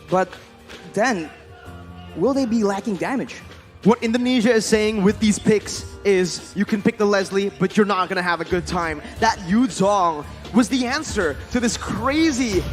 but then, will they be lacking damage? What Indonesia is saying with these picks is you can pick the Leslie, but you're not gonna have a good time. That Yuzong was the answer to this crazy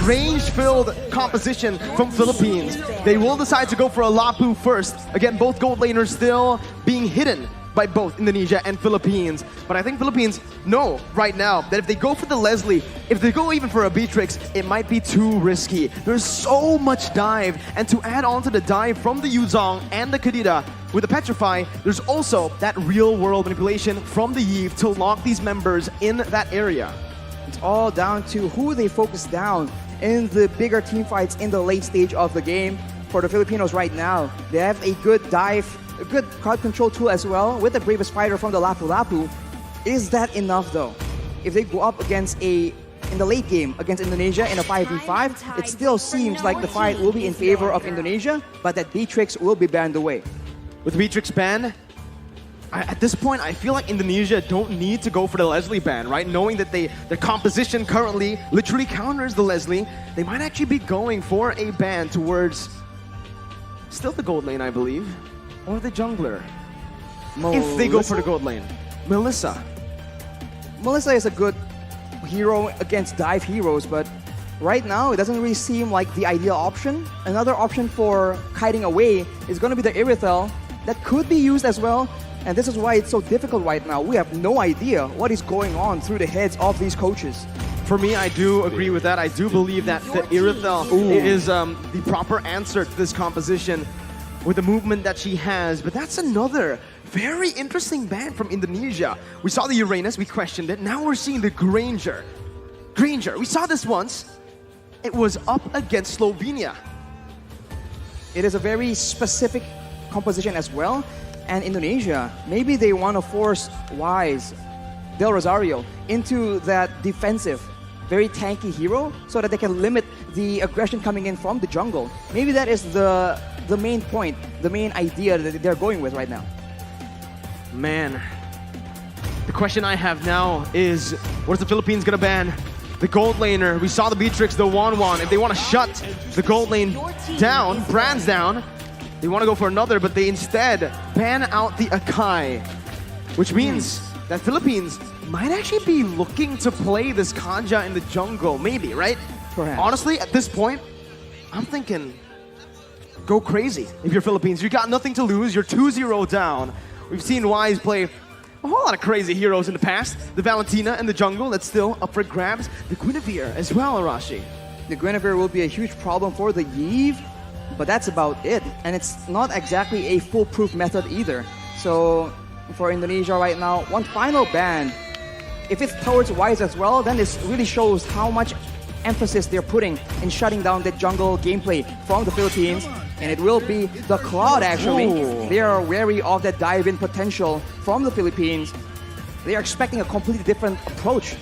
range-filled composition from Philippines. They will decide to go for a Lapu first. Again, both gold laners still being hidden by both Indonesia and Philippines. But I think Philippines know right now that if they go for the Leslie, if they go even for a Beatrix, it might be too risky. There's so much dive, and to add on to the dive from the Yuzong and the Kadita, with the Petrify, there's also that real-world manipulation from the Iesf to lock these members in that area. It's all down to who they focus down in the bigger team fights in the late stage of the game. For the Filipinos right now, they have a good dive, a good crowd control tool as well with the bravest fighter from the Lapu Lapu. Is that enough though? If they go up against in the late game against Indonesia in a 5v5, it still seems like the fight will be in favor of Indonesia, but that Beatrix will be banned away. With Beatrix ban, at this point, I feel like Indonesia don't need to go for the Leslie ban, right? Knowing that their composition currently literally counters the Leslie, they might actually be going for a ban towards still the gold lane, I believe, or the jungler. If they go for the gold lane. Melissa is a good hero against dive heroes, but right now it doesn't really seem like the ideal option. Another option for kiting away is going to be the Irithel. That could be used as well. And this is why it's so difficult right now. We have no idea what is going on through the heads of these coaches. For me, I do agree with that. I do believe that the Irithel is the proper answer to this composition with the movement that she has. But that's another very interesting ban from Indonesia. We saw the Uranus, we questioned it. Now we're seeing the Granger. We saw this once. It was up against Slovenia. It is a very specific composition as well. And Indonesia, maybe they want to force Wise, Del Rosario, into that defensive, very tanky hero so that they can limit the aggression coming in from the jungle. Maybe that is the main point, the main idea that they're going with right now. Man, the question I have now is, what is the Philippines gonna ban? The gold laner, we saw the Beatrix, the Wanwan. If they want to shut the gold lane down, Brands down, they want to go for another, but they instead ban out the Akai, which means that Philippines might actually be looking to play this Kanja in the jungle, maybe, right? Perhaps. Honestly, at this point, I'm thinking, go crazy. If you're Philippines, you got nothing to lose, you're 2-0 down. We've seen Wise play a whole lot of crazy heroes in the past. The Valentina in the jungle, that's still up for grabs. The Guinevere as well, Arashi. The Guinevere will be a huge problem for the Iesf, but that's about it. And it's not exactly a foolproof method either. So for Indonesia right now, one final ban. If it's towards Wise as well, then this really shows how much emphasis they're putting in shutting down the jungle gameplay from the Philippines. And it will be the Cloud actually. Ooh. They are wary of that dive-in potential from the Philippines. They are expecting a completely different approach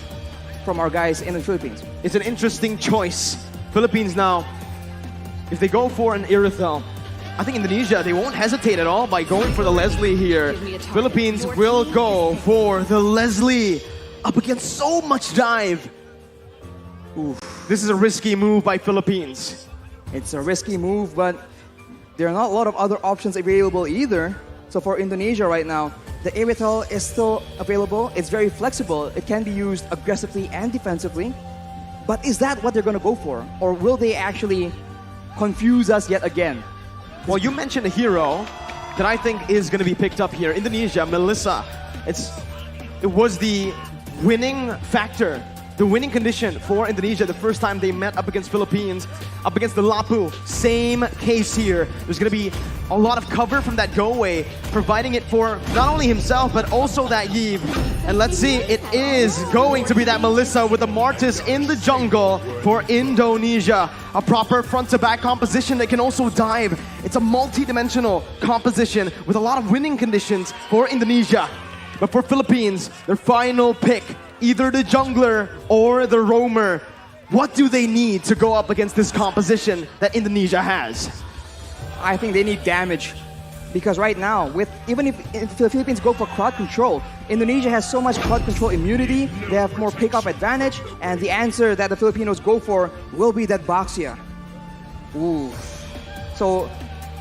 from our guys in the Philippines. It's an interesting choice. Philippines now, if they go for an Irithel, I think Indonesia, they won't hesitate at all by going for the Leslie here. Philippines will go for the Leslie up against so much dive. Oof. This is a risky move by Philippines. It's a risky move, but there are not a lot of other options available either. So for Indonesia right now, the Evital is still available. It's very flexible. It can be used aggressively and defensively. But is that what they're going to go for? Or will they actually confuse us yet again? Well, you mentioned a hero that I think is going to be picked up here. Indonesia, Melissa. It was the winning factor, the winning condition for Indonesia the first time they met up against Philippines, up against the Lapu. Same case here. There's going to be a lot of cover from that go-away, providing it for not only himself, but also that Iesf. And let's see, it is going to be that Melissa with the Martis in the jungle for Indonesia. A proper front-to-back composition that can also dive. It's a multi-dimensional composition with a lot of winning conditions for Indonesia. But for Philippines, their final pick, either the jungler or the roamer. What do they need to go up against this composition that Indonesia has? I think they need damage. Because right now, even if the Philippines go for crowd control, Indonesia has so much crowd control immunity, they have more pick-off advantage, and the answer that the Filipinos go for will be that Baxia. Ooh. So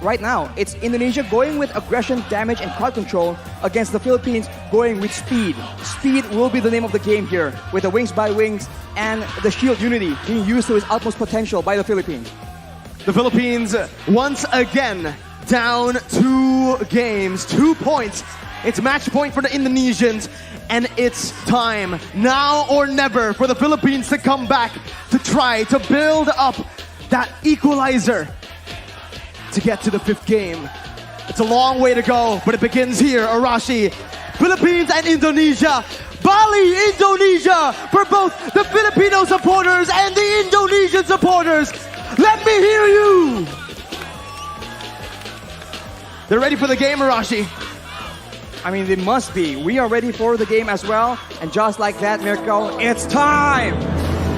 right now, it's Indonesia going with aggression, damage, and crowd control against the Philippines going with speed. Speed will be the name of the game here, with the wings by wings and the shield unity being used to its utmost potential by the Philippines. The Philippines, once again, down 2 games, 2 points. It's match point for the Indonesians, and it's time, now or never, for the Philippines to come back to try to build up that equalizer to get to the 5th game. It's a long way to go, but it begins here, Arashi. Philippines and Indonesia. Bali, Indonesia, for both the Filipino supporters and the Indonesian supporters. Let me hear you. They're ready for the game, Arashi. I mean, they must be. We are ready for the game as well. And just like that, Mirko, it's time.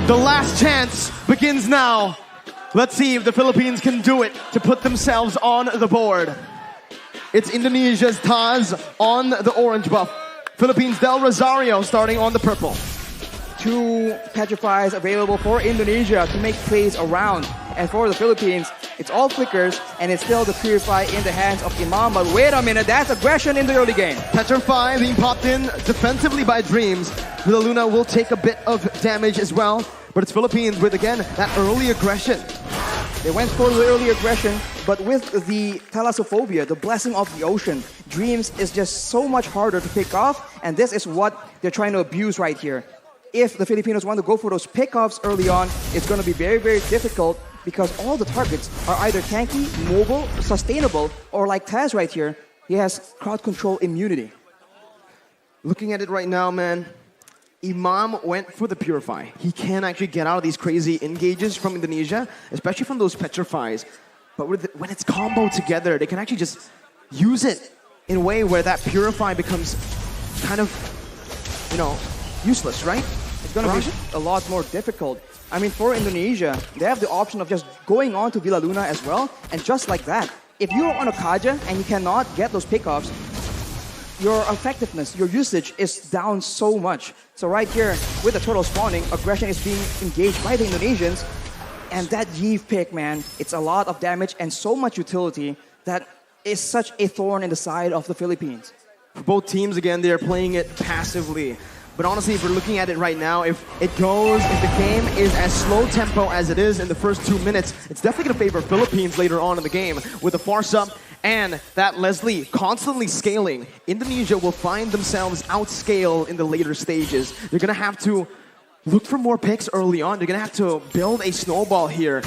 The last chance begins now. Let's see if the Philippines can do it to put themselves on the board. It's Indonesia's Taz on the orange buff. Philippines Del Rosario starting on the purple. 2 petrifies available for Indonesia to make plays around. And for the Philippines, it's all flickers, and it's still the Purify in the hands of Imam. But wait a minute, that's aggression in the early game. Petrify being popped in defensively by Dreams. Villa Luna will take a bit of damage as well. But it's Philippines with, again, that early aggression. They went for the early aggression, but with the Thalassophobia, the blessing of the ocean, Dreams is just so much harder to pick off, and this is what they're trying to abuse right here. If the Filipinos want to go for those pickoffs early on, it's going to be very, very difficult because all the targets are either tanky, mobile, sustainable, or like Taz right here, he has crowd control immunity. Looking at it right now, man, Imam went for the Purify. He can actually get out of these crazy engages from Indonesia, especially from those Petrifies. But when it's comboed together, they can actually just use it in a way where that Purify becomes kind of, useless, right? It's going to be a lot more difficult. I mean, for Indonesia, they have the option of just going on to Villa Luna as well, and just like that, if you're on a Kaja and you cannot get those pickoffs, your effectiveness, your usage is down so much. So right here, with the turtle spawning, aggression is being engaged by the Indonesians. And that Iesf pick, man, it's a lot of damage and so much utility that is such a thorn in the side of the Philippines. For both teams, again, they're playing it passively. But honestly, if we're looking at it right now, if the game is as slow tempo as it is in the first 2 minutes, it's definitely going to favor Philippines later on in the game. With the Farce up and that Leslie constantly scaling, Indonesia will find themselves outscaled in the later stages. They're going to have to look for more picks early on. They're going to have to build a snowball here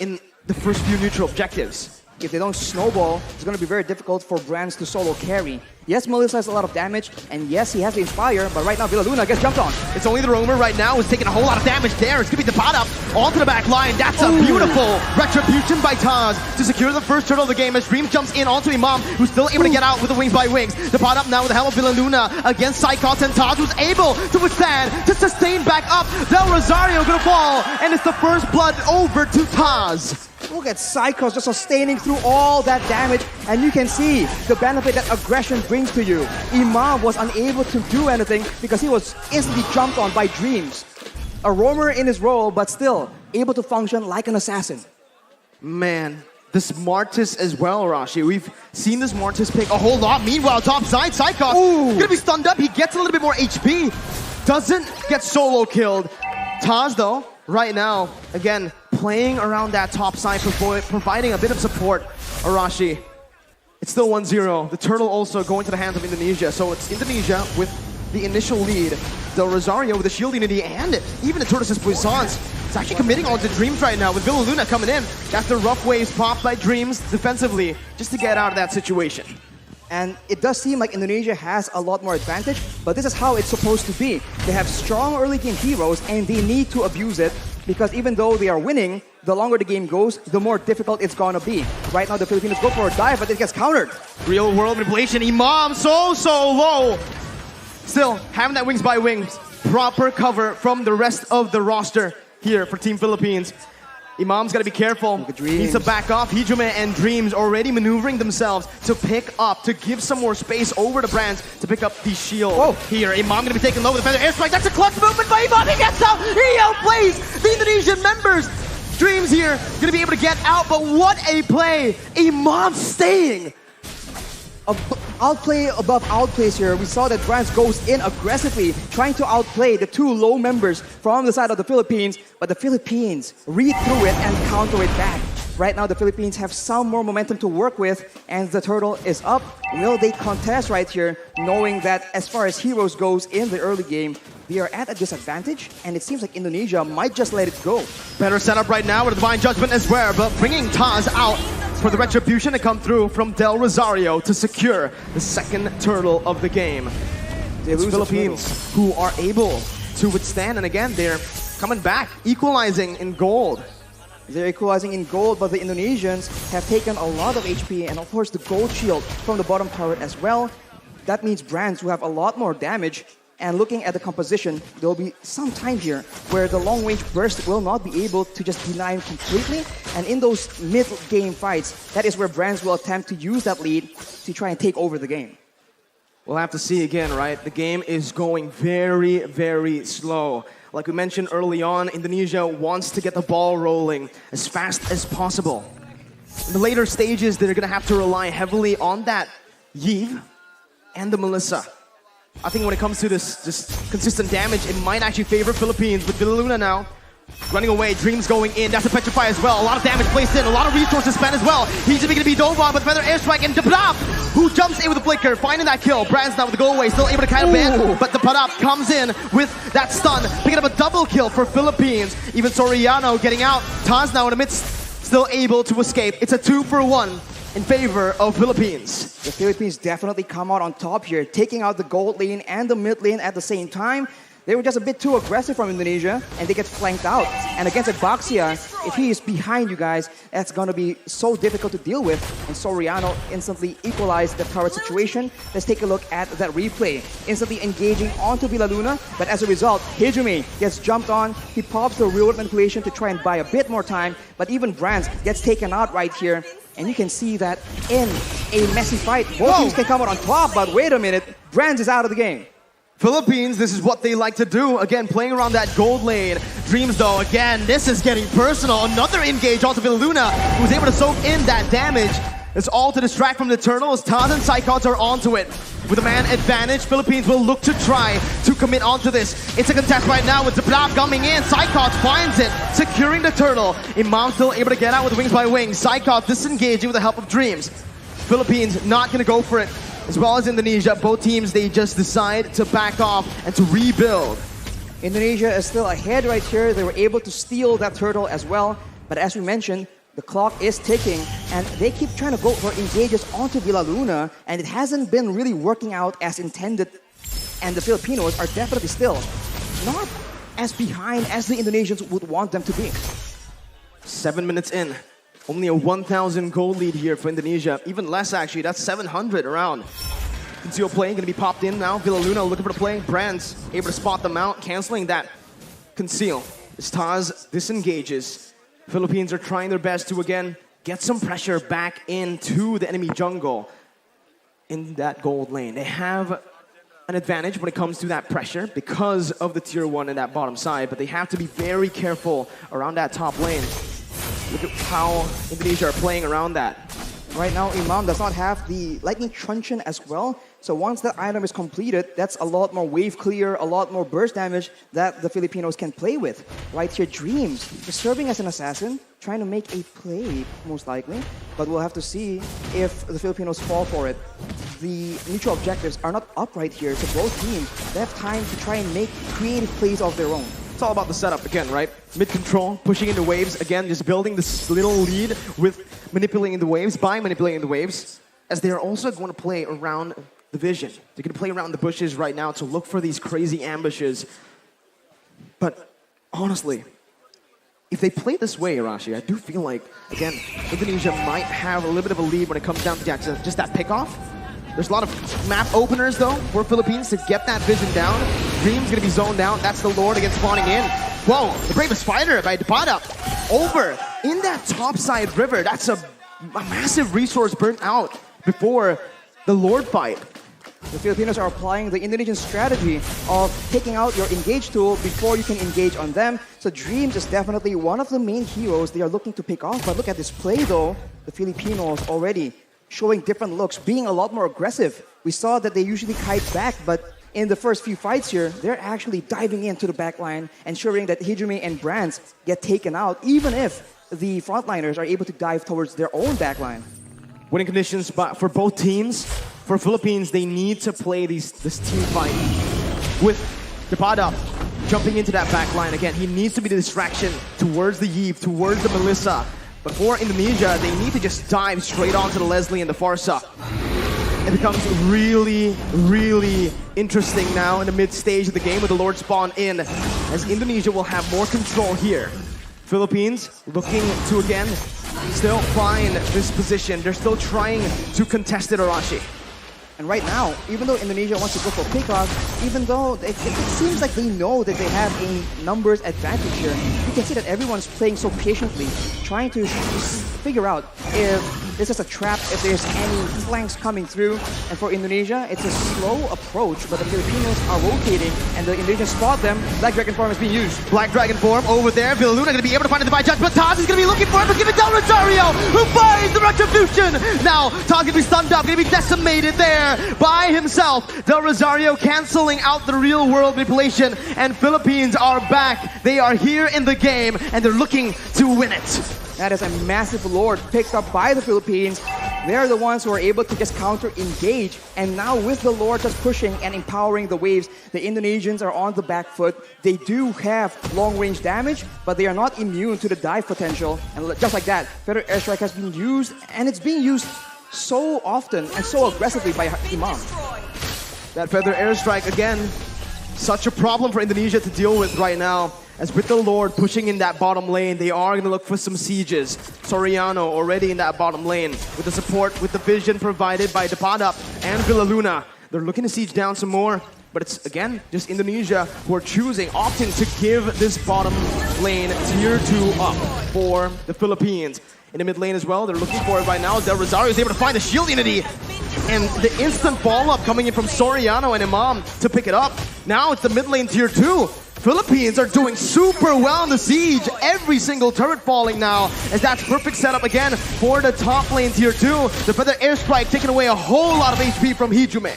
in the first few neutral objectives. If they don't snowball, it's going to be very difficult for Brands to solo carry. Yes, Melissa has a lot of damage, and yes, he has the Inspire, but right now Villa Luna gets jumped on. It's only the Roamer right now who's taking a whole lot of damage there. It's going to be the pot up onto the back line. That's a beautiful retribution by Taz to secure the first turtle of the game as Dreams jumps in onto Imam, who's still able to get out with the wings by wings. The pot up now with the help of Villa Luna against Psychots, and Taz was able to withstand, to sustain back up. Del Rosario going to fall, and it's the first blood over to Taz. Look at Psychos just sustaining through all that damage, and you can see the benefit that aggression brings to you. Imam was unable to do anything because he was instantly jumped on by Dreams. A roamer in his role, but still able to function like an assassin. Man, the Smartest as well, Rashi. We've seen the Smartest pick a whole lot. Meanwhile, top side, Psychos gonna be stunned up. He gets a little bit more HP. Doesn't get solo killed. Taz, though, right now, again, playing around that top side, providing a bit of support. Arashi, it's still 1-0. The turtle also going to the hands of Indonesia. So it's Indonesia with the initial lead. Del Rosario with the shield unity and even the Tortoise's Puissance. It's actually committing on to Dreams right now with Villa Luna coming in. That's the rough waves popped by Dreams defensively just to get out of that situation. And it does seem like Indonesia has a lot more advantage, but this is how it's supposed to be. They have strong early game heroes and they need to abuse it because even though they are winning, the longer the game goes, the more difficult it's gonna be. Right now the Filipinos go for a dive, but it gets countered. Real world manipulation. Imam so low. Still having that wings by wings. Proper cover from the rest of the roster here for Team Philippines. Imam's got to be careful. Needs to back off. Hijime and Dreams already maneuvering themselves to pick up, to give some more space over to Brands to pick up the shield here. Imam going to be taken low with the feather airstrike. That's a clutch movement by Imam. He gets out. He outplays the Indonesian members. Dreams here going to be able to get out, but what a play. Imam staying. Outplay above outplays here. We saw that Brands goes in aggressively, trying to outplay the two low members from the side of the Philippines, but the Philippines read through it and counter it back. Right now, the Philippines have some more momentum to work with, and the turtle is up. Will they contest right here, knowing that as far as heroes goes in the early game, they are at a disadvantage, and it seems like Indonesia might just let it go. Better setup right now with a Divine Judgment as well, but bringing Taz out for the retribution to come through from Del Rosario to secure the second turtle of the game. It's Philippines who are able to withstand, and again, they're coming back, equalizing in gold. They're equalizing in gold, but the Indonesians have taken a lot of HP, and of course the gold shield from the bottom turret as well. That means Brands who have a lot more damage. And looking at the composition, there will be some time here where the long-range burst will not be able to just deny him completely. And in those mid-game fights, that is where Brands will attempt to use that lead to try and take over the game. We'll have to see again, right? The game is going very, very slow. Like we mentioned early on, Indonesia wants to get the ball rolling as fast as possible. In the later stages, they're going to have to rely heavily on that Iesf and the Melissa. I think when it comes to this just consistent damage, it might actually favor Philippines with Villa Luna now. Running away, Dreams going in, that's a Petrify as well. A lot of damage placed in, a lot of resources spent as well. He's going to be dove on with Feather Airstrike and Dapadap, who jumps in with the flicker, finding that kill. Brands now with the go away, still able to kind of ban, but Dapadap comes in with that stun, picking up a double kill for Philippines. Even Soriano getting out. Taz now in the midst, still able to escape. It's a 2-for-1. In favor of Philippines. The Philippines definitely come out on top here, taking out the gold lane and the mid lane at the same time. They were just a bit too aggressive from Indonesia, and they get flanked out. And against Abaxia, if he is behind you guys, that's going to be so difficult to deal with. And Soriano instantly equalized the turret situation. Let's take a look at that replay. Instantly engaging onto Villa Luna, but as a result, Hijime gets jumped on. He pops the real manipulation to try and buy a bit more time, but even Brands gets taken out right here. And you can see that in a messy fight, both teams can come out on top, but wait a minute, Brands is out of the game. Philippines, this is what they like to do. Again, playing around that gold lane. Dreams, though, again, this is getting personal. Another engage onto Villa Luna, who's able to soak in that damage. It's all to distract from the Eternals. Taz and Psychots are onto it. With a man advantage, Philippines will look to try to commit onto this. It's a contest right now with Zablab coming in. Psychots finds it, securing the turtle. Imam still able to get out with wings by wings. Psychots disengaging with the help of Dreams. Philippines not going to go for it. As well as Indonesia, both teams, they just decide to back off and to rebuild. Indonesia is still ahead right here. They were able to steal that turtle as well. But as we mentioned, the clock is ticking, and they keep trying to go for engages onto Villa Luna, and it hasn't been really working out as intended. And the Filipinos are definitely still not as behind as the Indonesians would want them to be. 7 minutes in. Only a 1,000 gold lead here for Indonesia. Even less, actually. That's 700 around. Conceal play going to be popped in now. Villa Luna looking for the play. Brands able to spot them out, canceling that conceal. As Taz disengages. Philippines are trying their best to again get some pressure back into the enemy jungle in that gold lane. They have an advantage when it comes to that pressure because of the tier 1 in that bottom side, but they have to be very careful around that top lane. Look at how Indonesia are playing around that. Right now, Imam does not have the lightning truncheon as well. So once that item is completed, that's a lot more wave clear, a lot more burst damage that the Filipinos can play with. Right here, Dreams is serving as an assassin, trying to make a play, most likely. But we'll have to see if the Filipinos fall for it. The neutral objectives are not up right here, so both teams, they have time to try and make creative plays of their own. It's all about the setup again, right? Mid-control, pushing into waves, again, just building this little lead with manipulating the waves, by manipulating the waves, as they're also going to play around the vision. They're going to play around the bushes right now to look for these crazy ambushes. But honestly, if they play this way, Arashi, I do feel like, again, Indonesia might have a little bit of a lead when it comes down to just that pickoff. There's a lot of map openers, though, for Philippines to get that vision down. Dream's going to be zoned out. That's the Lord against spawning in. Whoa, the Bravest Fighter by Depada over in that topside river. That's a massive resource burnt out before the Lord fight. The Filipinos are applying the Indonesian strategy of taking out your engage tool before you can engage on them. So Dreams is definitely one of the main heroes they are looking to pick off. But look at this play, though. The Filipinos already showing different looks, being a lot more aggressive. We saw that they usually kite back, but in the first few fights here, they're actually diving into the backline, ensuring that Hijumi and Brands get taken out, even if the frontliners are able to dive towards their own backline. Winning conditions for both teams. For Philippines, they need to play this team fight with Depada jumping into that backline. Again, he needs to be the distraction towards the Iesf, towards the Melissa. But for Indonesia, they need to just dive straight onto the Leslie and the Farsa. It becomes really, really interesting now in the mid-stage of the game with the Lord spawn in, as Indonesia will have more control here. Philippines looking to, again, still find this position. They're still trying to contest it, Arashi. And right now, even though Indonesia wants to go for pickoff, even though it seems like they know that they have a numbers advantage here, you can see that everyone's playing so patiently, trying to figure out if this is a trap, if there's any flanks coming through. And for Indonesia, it's a slow approach, but the Filipinos are rotating, and the Indonesians spot them. Black Dragon form is being used. Black Dragon form over there. Villaluna going to be able to find the Divine Judge, but Taz is going to be looking for it, but give it down Rosario, who finds the Retribution. Now, Taz going to be stunned up, going to be decimated there by himself. Del Rosario canceling out the real world manipulation, and Philippines are back. They are here in the game, and they're looking to win it. That is a massive Lord picked up by the Philippines. They're the ones who are able to just counter-engage. And now with the Lord just pushing and empowering the waves, the Indonesians are on the back foot. They do have long-range damage, but they are not immune to the dive potential. And just like that, Feather Airstrike has been used, and it's being used so often and so aggressively by Imam. That Feather Airstrike, again, such a problem for Indonesia to deal with right now. As with the Lord pushing in that bottom lane, they are going to look for some sieges. Soriano already in that bottom lane with the support, with the vision provided by Depada and Villaluna. They're looking to siege down some more, but it's, again, just Indonesia who are opting to give this bottom lane tier 2 up for the Philippines. In the mid lane as well, they're looking for it right now. Del Rosario is able to find the shield unity. And the instant follow-up coming in from Soriano and Imam to pick it up. Now it's the mid lane tier 2. Philippines are doing super well in the siege. Every single turret falling now, as that's perfect setup again for the top lane tier 2. The Feather Airstrike taking away a whole lot of HP from Hijumi.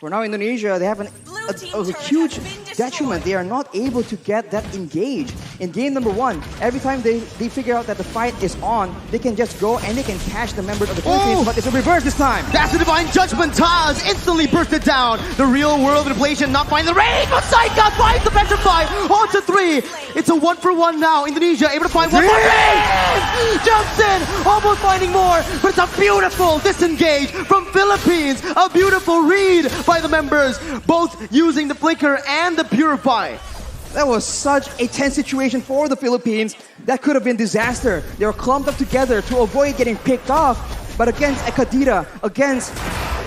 For now, Indonesia, they have a huge detriment. They are not able to get that engage. In game number 1, every time they figure out that the fight is on, they can just go and they can catch the members of the Philippines, but it's a reverse this time. That's the Divine Judgment. Taz instantly bursted down. The real world manipulation not finding the range, but Saika finds the Petrify on to 3. It's a 1-for-1 now. Indonesia able to find one more. Jumps in, almost finding more, but it's a beautiful disengage from Philippines. A beautiful read by the members, both using the Flicker and the Purify. That was such a tense situation for the Philippines. That could have been disaster. They were clumped up together to avoid getting picked off. But against a Kadira, against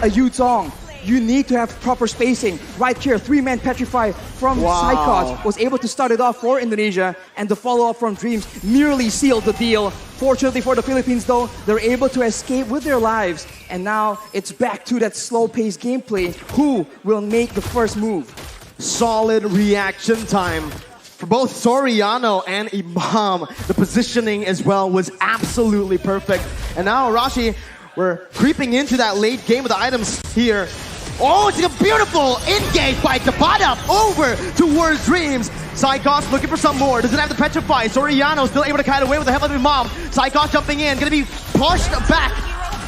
a Yutong, you need to have proper spacing. Right here, 3-man Petrify from Psychos was able to start it off for Indonesia, and the follow-up from Dreams nearly sealed the deal. Fortunately for the Philippines though, they're able to escape with their lives, and now it's back to that slow-paced gameplay. Who will make the first move? Solid reaction time for both Soriano and Imam. The positioning as well was absolutely perfect. And now, Rashi, we're creeping into that late game with the items here. Oh, it's a beautiful engage by Tabata over towards Dreams. Psychos looking for some more. Doesn't have the Petrify. Soriano still able to kite away with the help of Imam. Psychos jumping in, gonna be pushed back.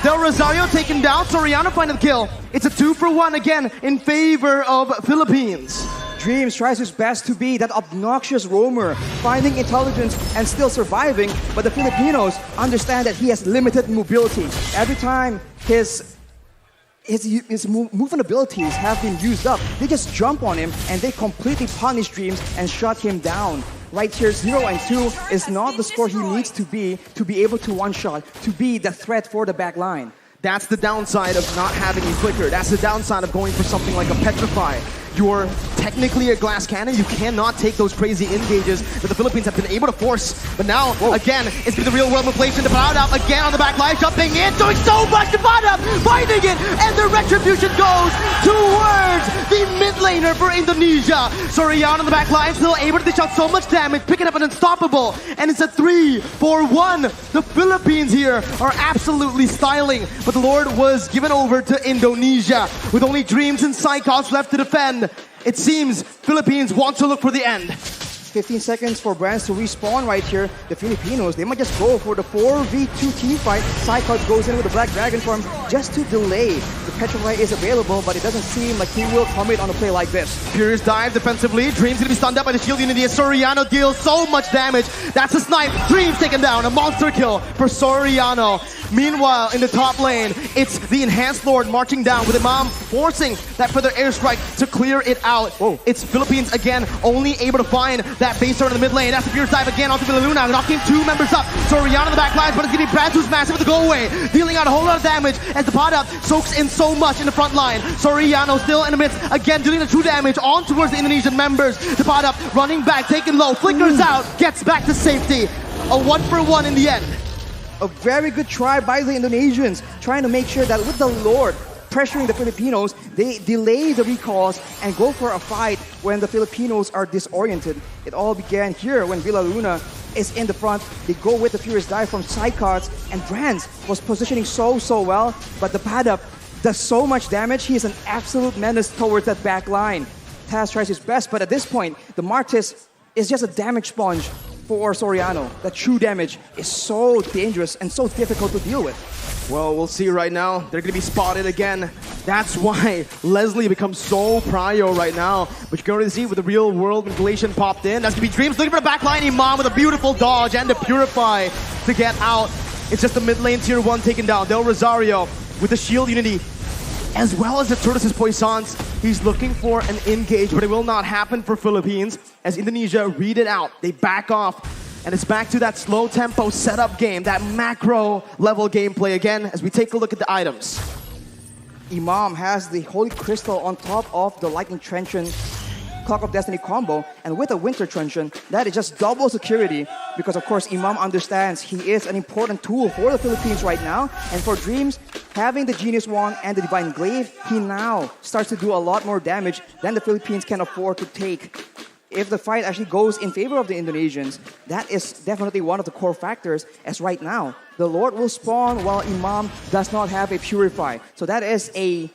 Del Rosario taken down. Soriano finding the kill. It's a 2-for-1 again in favor of Philippines. Dreams tries his best to be that obnoxious roamer, finding intelligence and still surviving, but the Filipinos understand that he has limited mobility. Every time his movement abilities have been used up, they just jump on him and they completely punish Dreams and shut him down. Right here, 0 and 2 is not the score he needs to be able to one-shot, to be the threat for the back line. That's the downside of not having a flicker. That's the downside of going for something like a Petrify. You're technically a glass cannon. You cannot take those crazy engages that the Philippines have been able to force. But now, again, it's been the real world inflation. Tabata again on the back line, jumping in, doing so much. Tabata finding it, and the retribution goes towards the mid laner for Indonesia. Soriano on the back line, still able to dish out so much damage, picking up an unstoppable, and it's a 3-for-1. The Philippines here are absolutely styling, but the Lord was given over to Indonesia with only Dreams and Psychos left to defend. It seems Philippines want to look for the end. 15 seconds for Brands to respawn right here. The Filipinos, they might just go for the 4v2 team fight. Psychos goes in with the Black Dragon form just to delay. The Petrify is available, but it doesn't seem like he will commit on a play like this. Furious dive defensively. Dreams gonna be stunned up by the shield unity as Soriano deals so much damage. That's a snipe. Dreams taken down. A monster kill for Soriano. Meanwhile, in the top lane, it's the Enhanced Lord marching down with Imam forcing that further airstrike to clear it out. It's Philippines again, only able to find that base turn in the mid lane. That's the Furious dive again onto Villaluna, knocking 2 members up. Soriano in the back lines, but it's gonna be Brands who's massive with the go away, dealing out a whole lot of damage as the pot up soaks in so much in the front line. Soriano still in the midst, again dealing the true damage on towards the Indonesian members. The pot up running back, taking low, flickers out, gets back to safety. A 1-for-1 in the end. A very good try by the Indonesians, trying to make sure that with the Lord pressuring the Filipinos, they delay the recalls and go for a fight when the Filipinos are disoriented. It all began here when Villaluna is in the front. They go with the Furious Dive from Psychos, and Brands was positioning so well, but the Padap does so much damage. He is an absolute menace towards that back line. Taz tries his best, but at this point, the Martis is just a damage sponge for Soriano. That true damage is so dangerous and so difficult to deal with. Well, we'll see right now. They're going to be spotted again. That's why Leslie becomes so prio right now. But you can already see with the real world manipulation popped in. That's going to be Dreams looking for the backline. Imam with a beautiful dodge and the Purify to get out. It's just the mid lane tier 1 taken down. Del Rosario with the shield unity, as well as the Tortoise's Poissons. He's looking for an engage, but it will not happen for Philippines as Indonesia read it out. They back off, and it's back to that slow tempo setup game, that macro level gameplay again as we take a look at the items. Imam has the Holy Crystal on top of the Lightning Truncheon Clock of Destiny combo, and with a Winter Truncheon, that is just double security because of course Imam understands he is an important tool for the Philippines right now, and for Dreams, having the Genius Wand and the Divine Glaive, he now starts to do a lot more damage than the Philippines can afford to take. If the fight actually goes in favor of the Indonesians, that is definitely one of the core factors, as right now, the Lord will spawn while Imam does not have a Purify. So that is a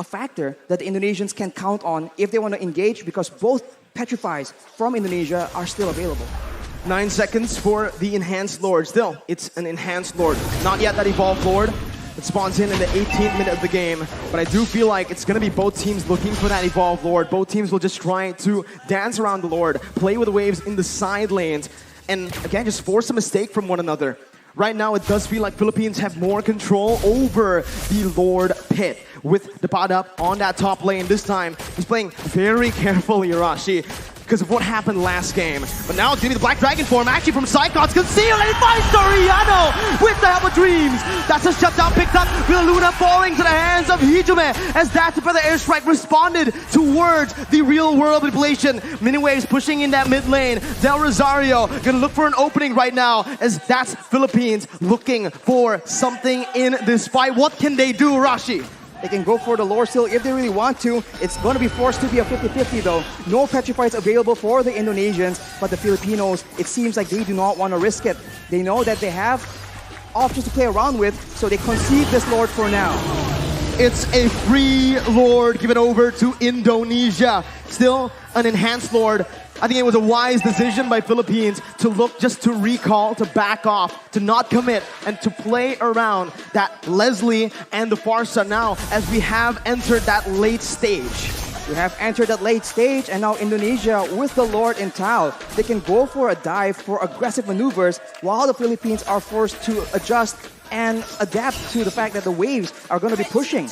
factor that the Indonesians can count on if they want to engage, because both Petrifies from Indonesia are still available. 9 seconds for the Enhanced Lord. Still, it's an Enhanced Lord. Not yet that Evolved Lord. It spawns in the 18th minute of the game. But I do feel like it's going to be both teams looking for that Evolved Lord. Both teams will just try to dance around the Lord, play with the waves in the side lanes, and again, just force a mistake from one another. Right now, it does feel like Philippines have more control over the Lord pit with the pot up on that top lane. This time, he's playing very carefully, Arashi. because of what happened last game. But now it's gonna be the Black Dragon form, actually from Psychots, concealed, and he finds Soriano with the help of Dreams. That's a shutdown picked up, Luna falling to the hands of Hijume, as that's where the airstrike responded towards the real world manipulation. Miniwaves pushing in that mid lane. Del Rosario gonna look for an opening right now, as that's Philippines looking for something in this fight. What can they do, Rashi? They can go for the lore steal if they really want to. It's going to be forced to be a 50-50 though. No petrifies available for the Indonesians, but the Filipinos, it seems like they do not want to risk it. They know that they have options to play around with, so they concede this lord for now. It's a free lord given over to Indonesia. Still an enhanced lord. I think it was a wise decision by Philippines to look just to recall, to back off, to not commit, and to play around that Leslie and the Farsa now, as we have entered that late stage. We have entered that late stage, and now Indonesia with the Lord in Tao. They can go for a dive for aggressive maneuvers, while the Philippines are forced to adjust and adapt to the fact that the waves are going to be pushing.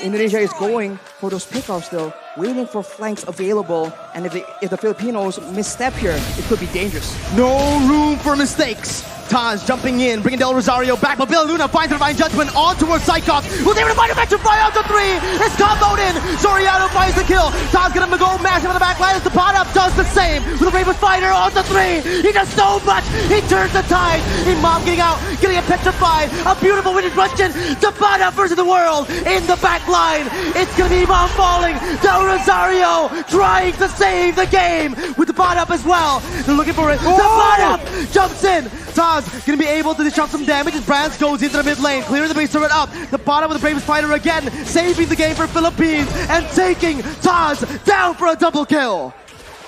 Indonesia is going for those pickoffs though, waiting for flanks available, and if the Filipinos misstep here, it could be dangerous. No room for mistakes. Taz jumping in, bringing Del Rosario back, but Luna finds the divine judgment on towards Psychops, who's able to find a petrify out to 3. It's comboed in. Soriano finds the kill. Taz gonna go massive on the back line as the pot up does the same with the Bravest Fighter on the 3. He does so much. He turns the tide. Imam getting out, getting a petrified. A beautiful winning Russian. The pot up versus the world in the back line. It's gonna be Imam falling. Del Rosario trying to save the game with the pot up as well. They're looking for it. The pot up jumps in. Taz gonna be able to disrupt some damage as Brands goes into the mid lane, clearing the base turret up. The bottom with the Bravest Fighter again, saving the game for Philippines and taking Taz down for a double kill.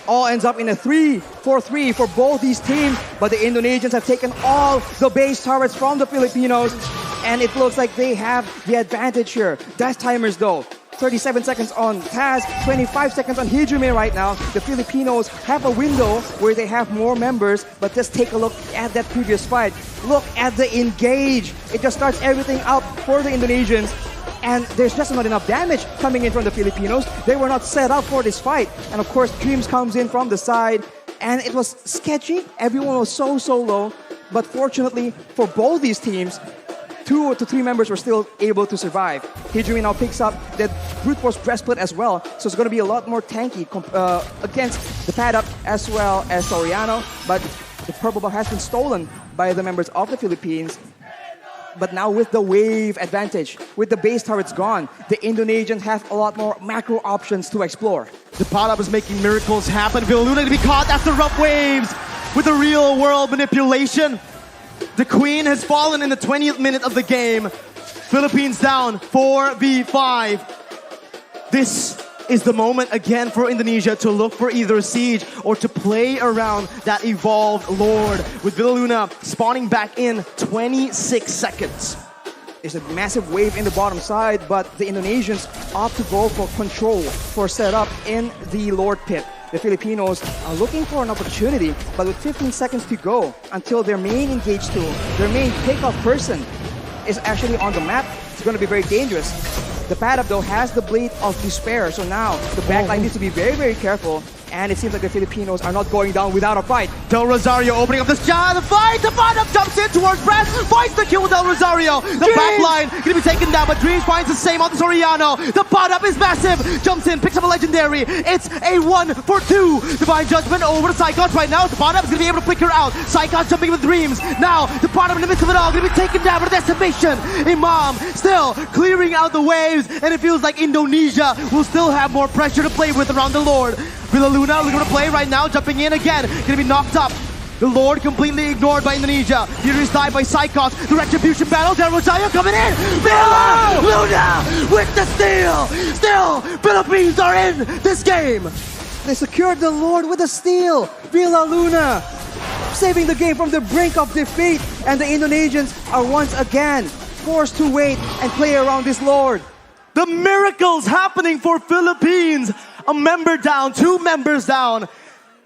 All ends up in a 3-4-3 for both these teams, but the Indonesians have taken all the base turrets from the Filipinos, and it looks like they have the advantage here. Dash timers though. 37 seconds on Taz, 25 seconds on Hijume right now. The Filipinos have a window where they have more members, but just take a look at that previous fight. Look at the engage. It just starts everything up for the Indonesians, and there's just not enough damage coming in from the Filipinos. They were not set up for this fight. And of course, Dreams comes in from the side, and it was sketchy. Everyone was so low, but fortunately for both these teams, 2 to 3 members were still able to survive. Hijumi now picks up that brute force breastplate as well, so it's going to be a lot more tanky against the pad up as well as Soriano, but the purple buff has been stolen by the members of the Philippines. But now with the wave advantage, with the base turrets gone, the Indonesians have a lot more macro options to explore. The pot up is making miracles happen. Luna to be caught after rough waves with the real world manipulation. The Queen has fallen in the 20th minute of the game. Philippines down 4v5. This is the moment again for Indonesia to look for either a siege or to play around that evolved Lord, with Luna spawning back in 26 seconds. There's a massive wave in the bottom side, but the Indonesians opt to go for control, for setup in the Lord pit. The Filipinos are looking for an opportunity, but with 15 seconds to go until their main engage tool, their main pickup person is actually on the map, it's going to be very dangerous. The pad up though has the Blade of Despair, so now the backline needs to be very careful. And it seems like the Filipinos are not going down without a fight. Del Rosario opening up this the fight! The bottom jumps in towards Brad, finds the kill with Del Rosario. The back line gonna be taken down, but Dreams finds the same on the Soriano. The bottom is massive, jumps in, picks up a legendary. It's a 1-for-2. Divine Judgment over to Psychots right now. The bottom is gonna be able to flicker out. Psychots jumping with Dreams. Now the bottom in the midst of it all gonna be taken down for the decimation. Imam still clearing out the waves, and it feels like Indonesia will still have more pressure to play with around the Lord. Luna looking to play right now, jumping in again, gonna be knocked up. The Lord completely ignored by Indonesia. Furious dive by Psychops. The retribution battle. Del Rosario coming in. Luna with the steal. Still, Philippines are in this game. They secured the Lord with a steal. Villa Luna saving the game from the brink of defeat, and the Indonesians are once again forced to wait and play around this Lord. The miracles happening for Philippines. A member down, 2 members down.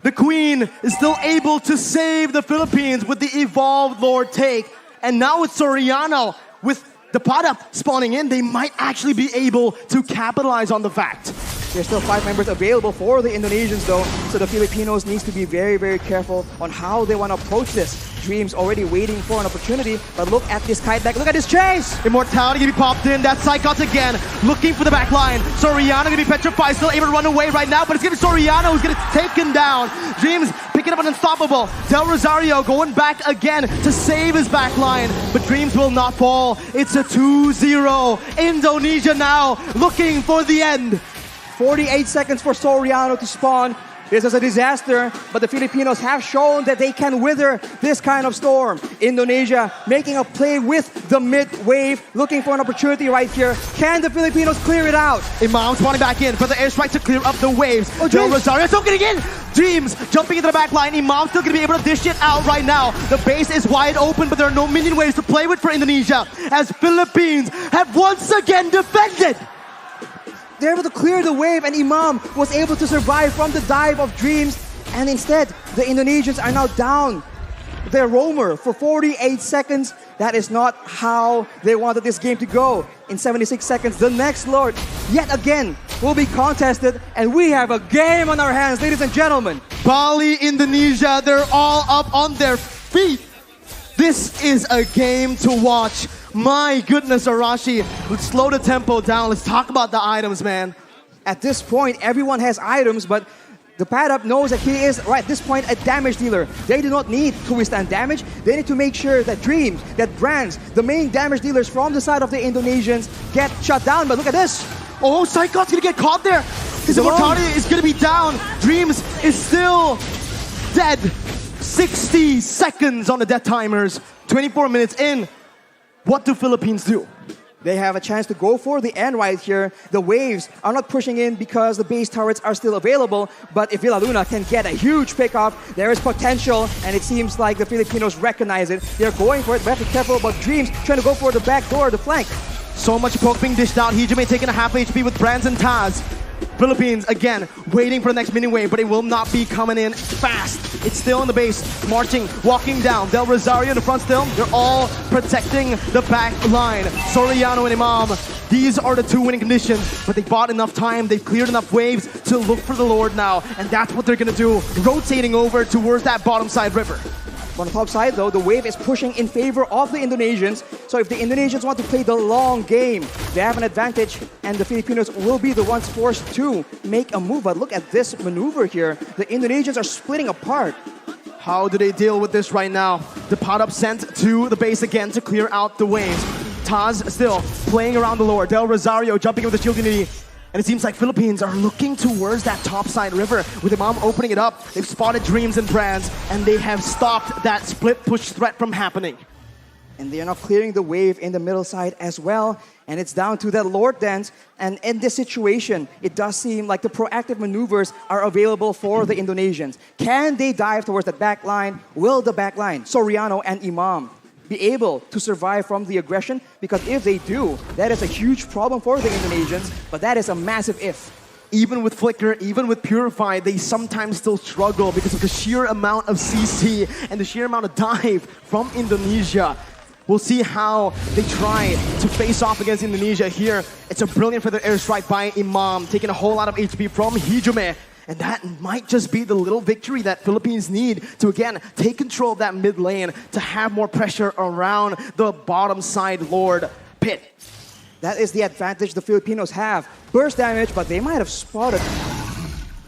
The Queen is still able to save the Philippines with the evolved Lord take. And now with Soriano, with the pot up spawning in, they might actually be able to capitalize on the fact. There's still 5 members available for the Indonesians though, so the Filipinos needs to be very, very careful on how they want to approach this. Dreams already waiting for an opportunity, but look at this kite back, look at this chase! Immortality gonna be popped in. That's Psychos again, looking for the back line. Soriano gonna be petrified, still able to run away right now, but it's gonna be Soriano who's gonna take him down. Dreams picking up an unstoppable. Del Rosario going back again to save his back line, but Dreams will not fall. It's a 2-0. Indonesia now looking for the end. 48 seconds for Soriano to spawn. This is a disaster, but the Filipinos have shown that they can weather this kind of storm. Indonesia making a play with the mid wave, looking for an opportunity right here. Can the Filipinos clear it out? Imam spawning back in for the airstrike to clear up the waves. Oh, Del Dreams. Rosario still getting in. Dreams jumping into the back line. Imam still gonna be able to dish it out right now. The base is wide open, but there are no minion waves to play with for Indonesia, as Philippines have once again defended. They're able to clear the wave, and Imam was able to survive from the dive of Dreams. And instead, the Indonesians are now down their roamer for 48 seconds. That is not how they wanted this game to go. In 76 seconds, the next Lord, yet again, will be contested. And we have a game on our hands, ladies and gentlemen. Bali, Indonesia, they're all up on their feet. This is a game to watch. My goodness, Arashi, let's slow the tempo down. Let's talk about the items, man. At this point, everyone has items, but the pad-up knows that he is, right at this point, a damage dealer. They do not need to withstand damage. They need to make sure that Dreams, that Brands, the main damage dealers from the side of the Indonesians, get shut down. But look at this. Oh, Psychos gonna get caught there. His He's alone. immortality is gonna be down. Dreams is still dead. 60 seconds on the death timers. 24 minutes in. What do Philippines do? They have a chance to go for the end right here. The waves are not pushing in because the base turrets are still available. But if Villa Luna can get a huge pickoff, there is potential. And it seems like the Filipinos recognize it. They're going for it. We have to be careful about Dreams trying to go for the back door, the flank. So much poke being dished out. Hijime taking a half HP with Brands and Taz. Philippines, again, waiting for the next mini wave, but it will not be coming in fast. It's still in the base, marching, walking down. Del Rosario in the front still. They're all protecting the back line. Soriano and Imam, these are the 2 winning conditions, but they bought enough time. They've cleared enough waves to look for the Lord now, and that's what they're going to do, rotating over towards that bottom side river. On the top side, though, the wave is pushing in favor of the Indonesians. So if the Indonesians want to play the long game, they have an advantage, and the Filipinos will be the ones forced to make a move. But look at this maneuver here. The Indonesians are splitting apart. How do they deal with this right now? The pot-up sent to the base again to clear out the waves. Taz still playing around the Lord. Del Rosario jumping with the shield unity. And it seems like Philippines are looking towards that topside river with Imam opening it up. They've spotted Dreams and Brands, and they have stopped that split push threat from happening. And they are now clearing the wave in the middle side as well. And it's down to that Lord dance. And in this situation, it does seem like the proactive maneuvers are available for the Indonesians. Can they dive towards that back line? Will the back line, Soriano and Imam, be able to survive from the aggression? Because if they do, that is a huge problem for the Indonesians, but that is a massive if. Even with Flicker, even with Purify, they sometimes still struggle because of the sheer amount of CC and the sheer amount of dive from Indonesia. We'll see how they try to face off against Indonesia here. It's a brilliant feather airstrike by Imam, taking a whole lot of HP from Hijime. And that might just be the little victory that Philippines need to, again, take control of that mid lane to have more pressure around the bottom side Lord pit. That is the advantage the Filipinos have. Burst damage, but they might have spotted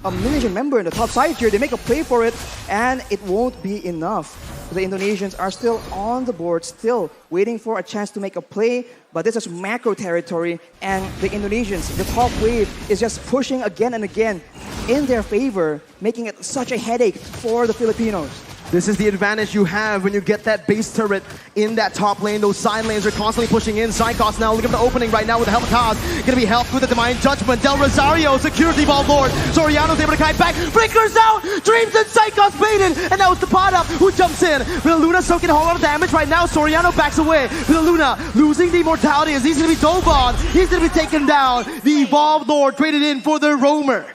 a Indonesian member in the top side here. They make a play for it, and it won't be enough. The Indonesians are still on the board, still waiting for a chance to make a play, but this is macro territory, and the Indonesians, the top wave, is just pushing again and again in their favor, making it such a headache for the Filipinos. This is the advantage you have when you get that base turret in that top lane. Those side lanes are constantly pushing in. Psychos now looking for the opening right now with the help of Taz. Gonna be helped with the Divine Judgment. Del Rosario secures the Evolved Lord. Soriano's able to kite back. Breakers out! Dreams and Psychos baited! And now it's the pot up who jumps in. Villa Luna soaking a whole lot of damage right now. Soriano backs away. Villa Luna losing the immortality as he's gonna be dove on. He's gonna be taken down. The Evolved Lord traded in for the Roamer.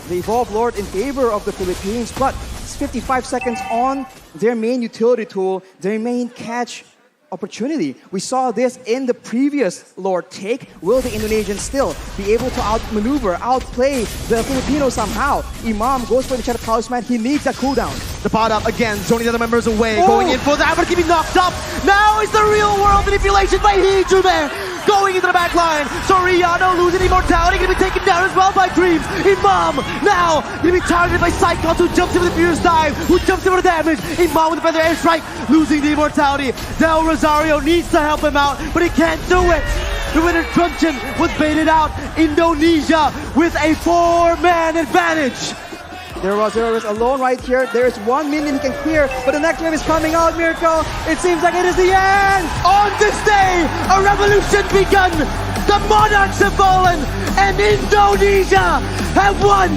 The Evolved Lord in favor of the Philippines, but it's 55 seconds on their main utility tool, their main catch opportunity. We saw this in the previous Lord take. Will the Indonesians still be able to outmaneuver, outplay the Filipinos somehow? Imam goes for the Shadow Talisman. He needs a cooldown. The pot up again, zoning the other members away, Oh. going in for that, but keeping knocked up. Now is the real world manipulation by Hijume, going into the back line. Soriano losing immortality, gonna be taken down as well by Dreams. Imam now gonna be targeted by Cyclops, who jumps in with the fierce dive, who jumps in for the damage. Imam with the feather airstrike, losing the immortality. Del Rosario needs to help him out, but he can't do it. The winner Truncheon was baited out. Indonesia with a 4-man advantage. There was alone right here. There's 1 minion he can clear, but the next wave is coming out, Mirko. It seems like it is the end. On this day, a revolution begun. The monarchs have fallen, and Indonesia have won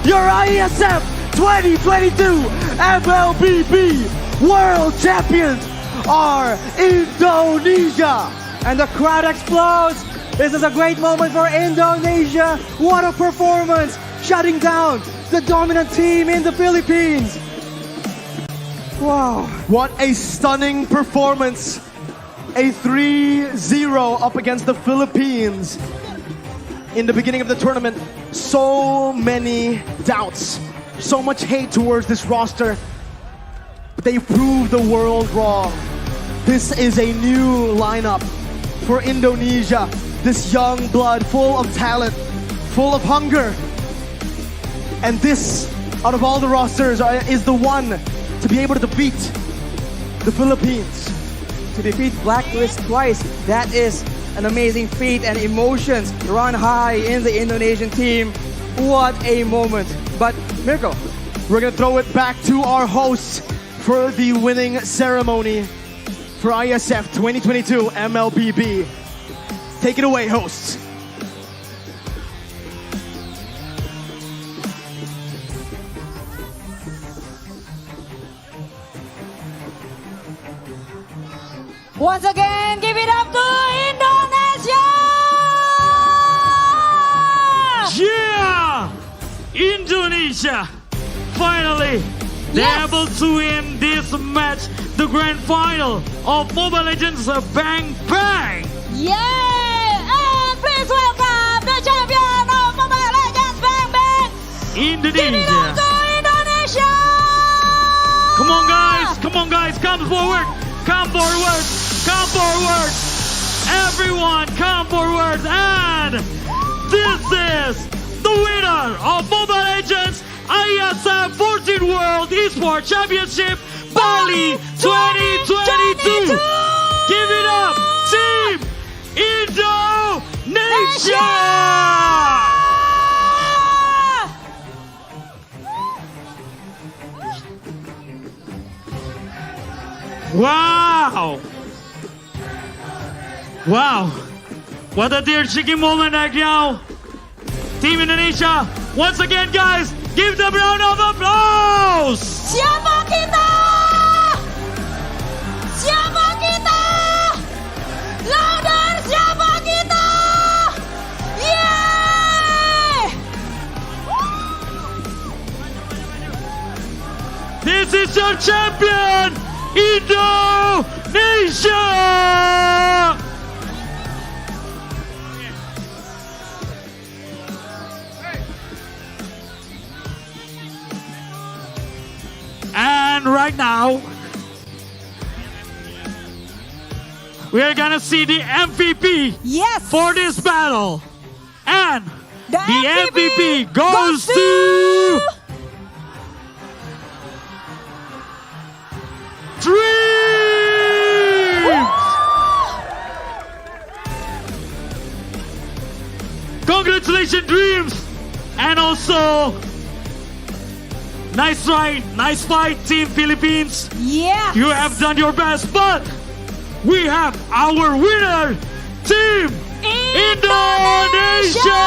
your Iesf 2022 Mlbb World Champions are Indonesia. And the crowd explodes. This is a great moment for Indonesia. What a performance, shutting down the dominant team in the Philippines. Wow. What a stunning performance. A 3-0 up against the Philippines. In the beginning of the tournament, so many doubts, so much hate towards this roster. But they proved the world wrong. This is a new lineup for Indonesia. This young blood, full of talent, full of hunger. And this, out of all the rosters, is the one to be able to defeat the Philippines. To defeat Blacklist twice, that is an amazing feat, and emotions run high in the Indonesian team. What a moment. But Mirko, We're gonna throw it back to our hosts for the winning ceremony for Iesf 2022 Mlbb. Take it away, hosts. Once again, give it up to Indonesia! Yeah! Indonesia! Finally, they're Yes! able to win this match, the grand final of Mobile Legends Bang Bang! Yay! And please welcome the champion of Mobile Legends Bang Bang! Give it up Indonesia! to Indonesia! Come on guys, come forward! Come forward! Come forward! Everyone, come forward! And this is the winner of Mobile Legends Iesf 14 World Esports Championship Bali 2022! Give it up, Team Indonesia! Wow! Wow! What a tear-shaking moment right now! Team Indonesia, once again guys, give them a round of applause! Siapa kita? Siapa kita? Louder, siapa kita? Yeay! This is your champion, Indonesia! And right now, we are gonna see the MVP Yes! for this battle. And The the MVP MVP goes to Dreams! Congratulations, Dreams! And also, nice try, nice fight, Team Philippines. Yeah! You have done your best, but we have our winner, Team Indonesia!